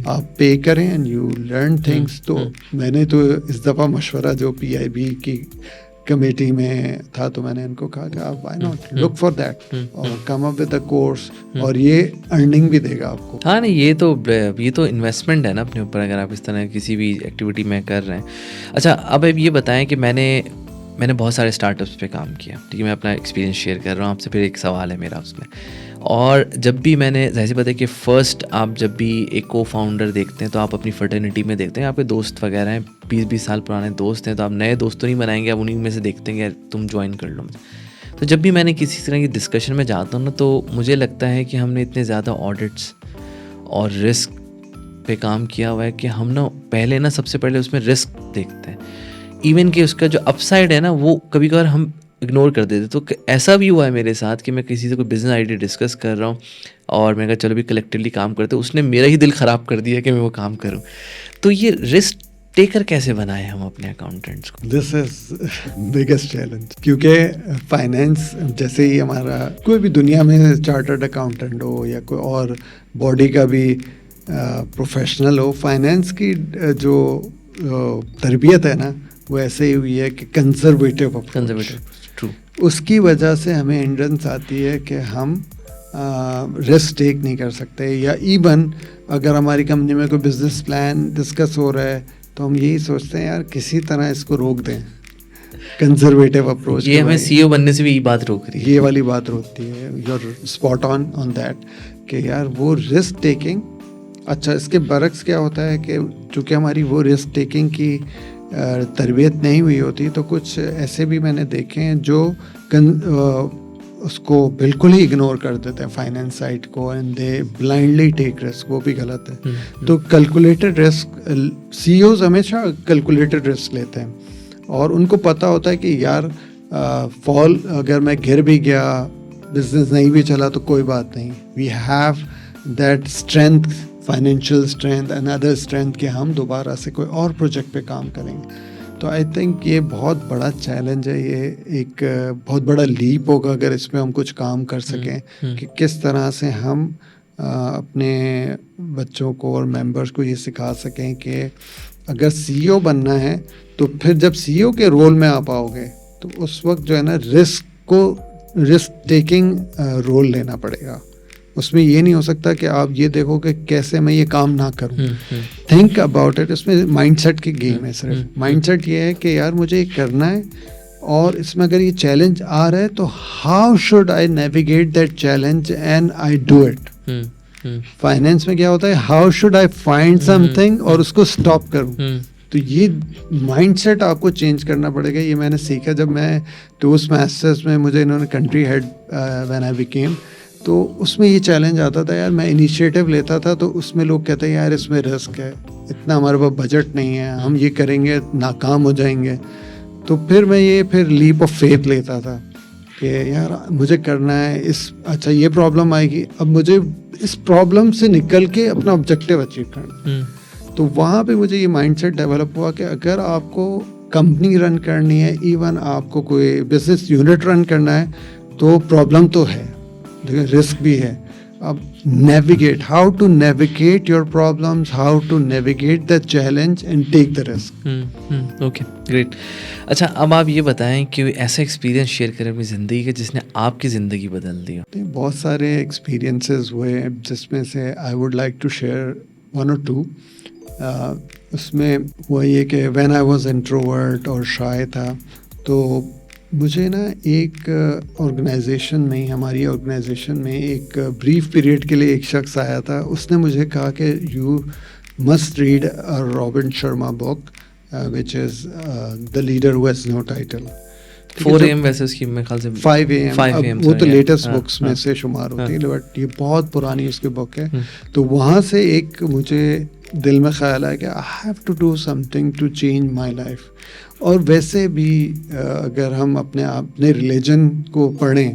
آپ پے کریں اینڈ یو لرن تھنگس. تو میں نے تو اس دفعہ مشورہ جو PIB کی کمیٹی میں تھا تو میں نے ان کو کہا کہ آپ why not look for that اور come up with a course, اور یہ ارننگ بھی دے گا آپ کو.
ہاں نہیں، یہ تو انویسٹمنٹ ہے نا اپنے اوپر، اگر آپ اس طرح کسی بھی ایکٹیویٹی میں کر رہے ہیں. اچھا اب یہ بتائیں کہ میں نے بہت سارے اسٹارٹ اپس پہ کام کیا، ٹھیک ہے، میں اپنا ایکسپیرینس شیئر کر رہا ہوں آپ سے. پھر ایک سوال ہے میرا اس میں، اور جب بھی میں نے ظاہر سی بات ہے کہ فرسٹ آپ جب بھی ایک کو فاؤنڈر دیکھتے ہیں تو آپ اپنی فرٹرنیٹی میں دیکھتے ہیں، آپ کے دوست وغیرہ ہیں 20 سال پرانے دوست ہیں، تو آپ نئے دوست تو نہیں بنائیں گے، آپ انہیں میں سے دیکھتے ہیں کہ تم جوائن کر لو. تو جب بھی میں نے کسی طرح کی ڈسکشن میں جاتا ہوں نا، تو مجھے لگتا ہے کہ ہم نے اتنے زیادہ آڈٹس اور رسک پہ کام کیا ہوا ہے کہ ہم پہلے سب سے پہلے اس میں رسک دیکھتے ہیں، ایون کہ اس کا جو اپ سائڈ ہے نا وہ کبھی کبھار ہم اگنور کر دیتے. تو ایسا بھی ہوا ہے میرے ساتھ کہ میں کسی سے کوئی بزنس آئیڈیا ڈسکس کر رہا ہوں اور میں کہا چلو بھی کلیکٹیولی کام کرتے، اس نے میرا ہی دل خراب کر دیا کہ میں وہ کام کروں. تو یہ رسک ٹیکر کیسے بنائے ہم اپنے اکاؤنٹنٹس کو؟
دس از بگیسٹ چیلنج، کیونکہ فائنینس جیسے ہی ہمارا کوئی بھی دنیا میں چارٹرڈ اکاؤنٹنٹ ہو یا کوئی اور باڈی کا بھی پروفیشنل ہو، فائنینس کی جو تربیت ہے نا وہ ایسے ہی ہوئی ہے کہ کنزرویٹو. اس کی وجہ سے ہمیں ہنڈرنس آتی ہے کہ ہم رسک ٹیک نہیں کر سکتے، یا ایون اگر ہماری کمپنی میں کوئی بزنس پلان ڈسکس ہو رہا ہے تو ہم یہی سوچتے ہیں یار کسی طرح اس کو روک دیں. کنزرویٹو اپروچ،
یہ ہمیں CEO بننے سے بھی یہ بات روک رہی ہے،
یہ والی بات روکتی ہے. You are spot on that کہ یار وہ رسک ٹیکنگ. اچھا اس کے برعکس کیا ہوتا ہے کہ چونکہ ہماری وہ رسک ٹیکنگ کی تربیت نہیں ہوئی ہوتی، تو کچھ ایسے بھی میں نے دیکھے ہیں جو اس کو بالکل ہی اگنور کر دیتے ہیں فائنینس سائٹ کو، and they blindly take risk. وہ بھی غلط ہے. تو کیلکولیٹڈ رسک، CEOs ہمیشہ کیلکولیٹڈ رسک لیتے ہیں، اور ان کو پتہ ہوتا ہے کہ یار فال اگر میں گر بھی گیا، بزنس نہیں بھی چلا تو کوئی بات نہیں، we have that strength, financial strength and other strength کہ ہم دوبارہ سے کوئی اور پروجیکٹ پہ کام کریں گے. تو آئی تھنک یہ بہت بڑا چیلنج ہے، یہ ایک بہت بڑا لیپ ہوگا اگر اس میں ہم کچھ کام کر سکیں کہ کس طرح سے ہم اپنے بچوں کو اور ممبرس کو یہ سکھا سکیں کہ اگر CEO بننا ہے تو پھر جب CEO کے رول میں آپ آؤ گے تو اس وقت جو ہے نا رسک ٹیکنگ رول لینا پڑے گا. اس میں یہ نہیں ہو سکتا کہ آپ یہ دیکھو کہ کیسے میں یہ کام نہ کروں. Think about it. اس میں مائنڈ سیٹ کی گیم ہے. صرف مائنڈ سیٹ یہ ہے کہ یار مجھے یہ کرنا ہے، اور اس میں اگر یہ چیلنج آ رہا ہے تو how should I navigate that challenge and I do it. Finance میں کیا ہوتا ہے how should I find some thing اور اس کو اسٹاپ کروں. تو یہ مائنڈ سیٹ آپ کو چینج کرنا پڑے گا. یہ میں نے سیکھا جب میں ٹوسٹ ماسٹرز میں مجھے انہوں نے country head when I became, تو اس میں یہ چیلنج آتا تھا یار، میں انیشیٹو لیتا تھا تو اس میں لوگ کہتے ہیں یار اس میں رسک ہے، اتنا ہمارے پاس بجٹ نہیں ہے، ہم یہ کریں گے ناکام ہو جائیں گے. تو پھر میں یہ لیپ آف فیتھ لیتا تھا کہ یار مجھے کرنا ہے. اچھا یہ پرابلم آئے گی، اب مجھے اس پرابلم سے نکل کے اپنا آبجیکٹیو اچیو کرنا. تو وہاں پہ مجھے یہ مائنڈ سیٹ ڈیولپ ہوا کہ اگر آپ کو کمپنی رن کرنی ہے، ایون آپ کو کوئی بزنس یونٹ رن کرنا ہے، تو پرابلم تو ہے، رسک بھی ہے. اب navigate, how to navigate your problems, how to navigate the challenge and take the risk.
Okay great. اچھا اب آپ یہ بتائیں کہ ایسا ایکسپیرینس شیئر کریں اپنی زندگی کا جس نے آپ کی زندگی بدل دی ہو.
بہت سارے ایکسپیرینسز ہوئے جس میں سے I would like to share 1 or 2. اس میں ہوا یہ کہ وین آئی واز انٹروورٹ اور شائع تھا، تو مجھے نا ایک آرگنائزیشن میں، ہماری آرگنائزیشن میں ایک بریف پیریڈ کے لیے ایک شخص آیا تھا. اس نے مجھے کہا کہ you must read robin Sharma book which is the leader who has no title.
4 AM ویسے اس کی میرے خیال سے
5 AM وہ تو لیٹسٹ بکس میں سے شمار ہوتی ہے، بٹ یہ بہت پرانی اس کی بک ہے. تو وہاں سے ایک مجھے دل میں خیال آیا کہ I have to do something to change my life. اور ویسے بھی اگر ہم اپنے ریلیجن کو پڑھیں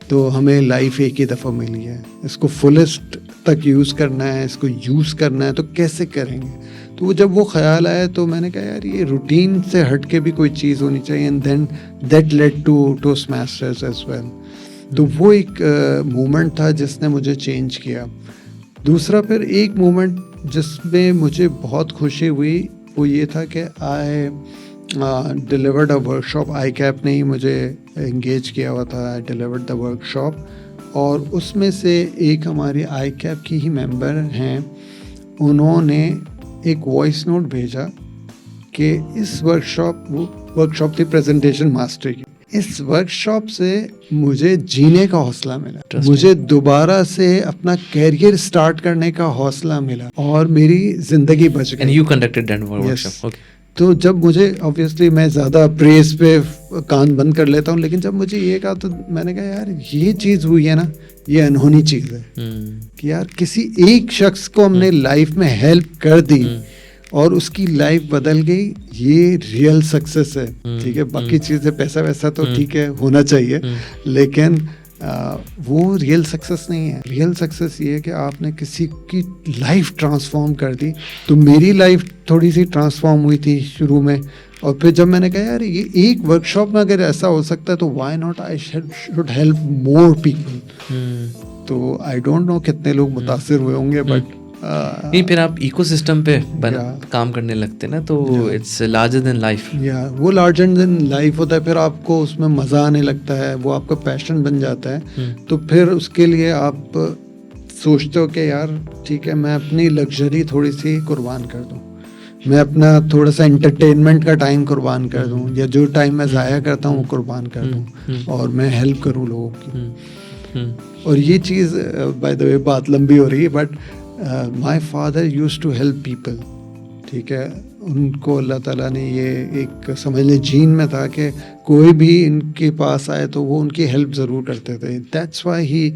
تو ہمیں لائف ایک ہی دفعہ ملی ہے، اس کو فلسٹ تک یوز کرنا ہے، اس کو یوز کرنا ہے، تو کیسے کریں گے؟ تو جب وہ خیال آیا تو میں نے کہا یار یہ روٹین سے ہٹ کے بھی کوئی چیز ہونی چاہیے. And then that lead to Toastmasters as well. تو وہ ایک مومنٹ تھا جس نے مجھے چینج کیا. دوسرا پھر ایک مومنٹ جس میں مجھے بہت خوشی ہوئی وہ یہ تھا کہ I delivered a workshop. ICAP نے ہی مجھے انگیج کیا ہوا تھا. I delivered the workshop, اور اس میں سے ایک ہماری آئی کیپ کی ہی ممبر ہیں، انہوں نے ایک وائس نوٹ بھیجا کہ اس ورک شاپ تھی پریزنٹیشن ماسٹر کی. اس ورک شاپ سے مجھے جینے کا حوصلہ ملا، مجھے دوبارہ سے اپنا کیریئر سٹارٹ کرنے کا حوصلہ ملا، اور میری زندگی بچ گئی.
You conducted that workshop. Okay.
تو جب مجھے obviously میں زیادہ پریز پہ کان بند کر لیتا ہوں، لیکن جب مجھے یہ کہا تو میں نے کہا یار یہ چیز ہوئی ہے نا، یہ انہونی چیز ہے کہ یار کسی ایک شخص کو ہم نے لائف میں ہیلپ کر دی اور اس کی لائف بدل گئی. یہ ریئل سکسیس ہے. ٹھیک ہے، باقی چیزیں پیسہ ویسا تو ٹھیک ہے ہونا چاہیے، لیکن وہ ریئل سکسیس نہیں ہے. ریئل سکسیس یہ ہے کہ آپ نے کسی کی لائف ٹرانسفارم کر دی. تو میری لائف تھوڑی سی ٹرانسفارم ہوئی تھی شروع میں، اور پھر جب میں نے کہا یار یہ ایک ورک شاپ میں اگر ایسا ہو سکتا ہے تو why not I should help more people. تو آئی ڈونٹ نو کتنے لوگ متاثر ہوئے ہوں گے، بٹ
نہیں پھر آپ ایکو سسٹم پہ کام کرنے لگتے نا، تو اٹس لارجر دین لائف.
وہ لارجر دین لائف ہوتا ہے. پھر آپ کو اس میں مزہ آنے لگتا ہے، وہ آپ کا پیشن بن جاتا ہے. تو پھر اس کے لیے آپ سوچتے ہو کہ یار ٹھیک ہے میں اپنی لگژری تھوڑی سی قربان کر دوں، میں اپنا تھوڑا سا انٹرٹینمنٹ کا ٹائم قربان کر دوں، یا جو ٹائم میں ضائع کرتا ہوں وہ قربان کر دوں، اور میں ہیلپ کروں لوگوں کی. اور یہ چیز بائی دا وے بات لمبی ہو رہی ہے، but my father use to help people. ٹھیک ہے، ان کو اللہ تعالیٰ نے یہ ایک سمجھ لیں جین میں تھا کہ کوئی بھی ان کے پاس آئے تو وہ ان کی ہیلپ ضرور کرتے تھے. That's why he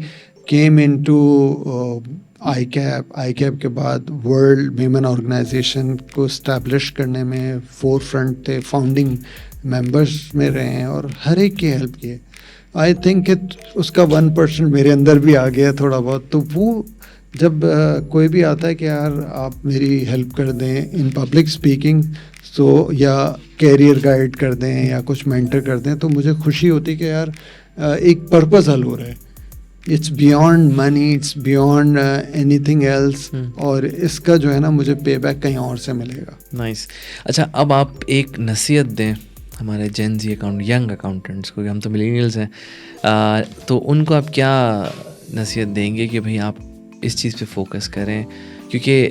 came in to ICAP کے بعد ورلڈ ویمن آرگنائزیشن کو اسٹیبلش کرنے میں فور فرنٹ تھے، فاؤنڈنگ ممبرس میں رہے ہیں، اور ہر ایک کی ہیلپ کی ہے. آئی تھنک کہ اس کا 1% میرے اندر بھی آ گیا تھوڑا بہت. تو وہ جب کوئی بھی آتا ہے کہ یار آپ میری ہیلپ کر دیں ان پبلک اسپیکنگ، تو یا کیریئر گائیڈ کر دیں یا کچھ مینٹر کر دیں، تو مجھے خوشی ہوتی کہ یار ایک پرپز حل ہو رہا ہے. It's beyond money, it's beyond anything else, اور اس کا جو ہے نا مجھے پے بیک کہیں اور سے ملے گا.
نائس. اچھا اب آپ ایک نصیحت دیں ہمارے جین زی ینگ اکاؤنٹنٹس کو، کہ ہم تو ملینیلز ہیں، تو ان کو آپ کیا نصیحت دیں گے کہ بھائی آپ اس چیز پہ فوکس کریں؟ کیونکہ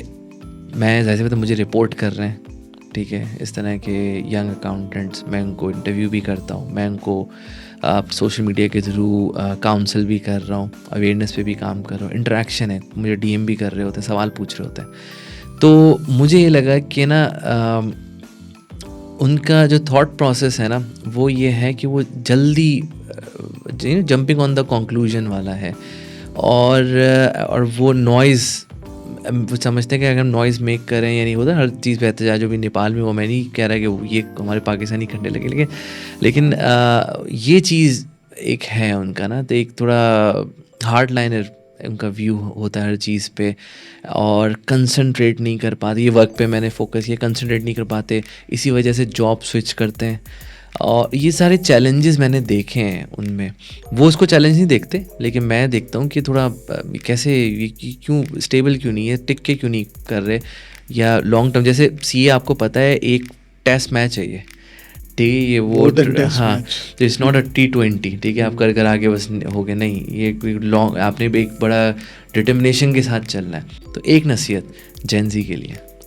میں ظاہر سی بات ہے مجھے رپورٹ کر رہے ہیں، ٹھیک ہے، اس طرح کے ینگ اکاؤنٹنٹس، میں ان کو انٹرویو بھی کرتا ہوں، میں ان کو سوشل میڈیا کے تھرو کاؤنسل بھی کر رہا ہوں، اویئرنیس پہ بھی کام کر رہا ہوں، انٹریکشن ہے، مجھے ڈی ایم بھی کر رہے ہوتے ہیں، سوال پوچھ رہے ہوتے ہیں. تو مجھے یہ لگا کہ نا ان کا جو تھاٹ پروسیس ہے نا وہ یہ ہے کہ وہ جلدی جمپنگ آن دا کنکلوژن والا ہے، اور وہ نوائز وہ سمجھتے ہیں کہ اگر ہم نوائز میک کریں، یعنی ہوتا ہے ہر چیز پہ احتجاج، جو بھی نیپال میں وہ میں نہیں کہہ رہا کہ یہ ہمارے پاکستانی کرنے لگے، لیکن یہ چیز ایک ہے ان کا نا، تو ایک تھوڑا ہارڈ لائنر ان کا ویو ہوتا ہے ہر چیز پہ، اور کنسنٹریٹ نہیں کر پاتے. یہ ورک پہ میں نے فوکس کیا، کنسنٹریٹ نہیں کر پاتے، اسی وجہ سے جاب سوئچ کرتے ہیں. اور یہ سارے چیلنجز میں نے دیکھے ہیں ان میں. وہ اس کو چیلنج نہیں دیکھتے، لیکن میں دیکھتا ہوں کہ تھوڑا کیسے کیوں اسٹیبل کیوں نہیں ہے، ٹک کے کیوں نہیں کر رہے، یا لانگ ٹرم. جیسے سی اے آپ کو پتہ ہے ایک ٹیسٹ میچ ہے یہ، ٹھیک ہے، یہ وہ ہاں اٹس ناٹ اے T20، ٹھیک ہے، آپ کر آگے بس ہو گئے نہیں، یہ لانگ آپ نے ایک بڑا ڈٹرمنیشن کے ساتھ چلنا ہے. تو ایک نصیحت جین زی کے لیے.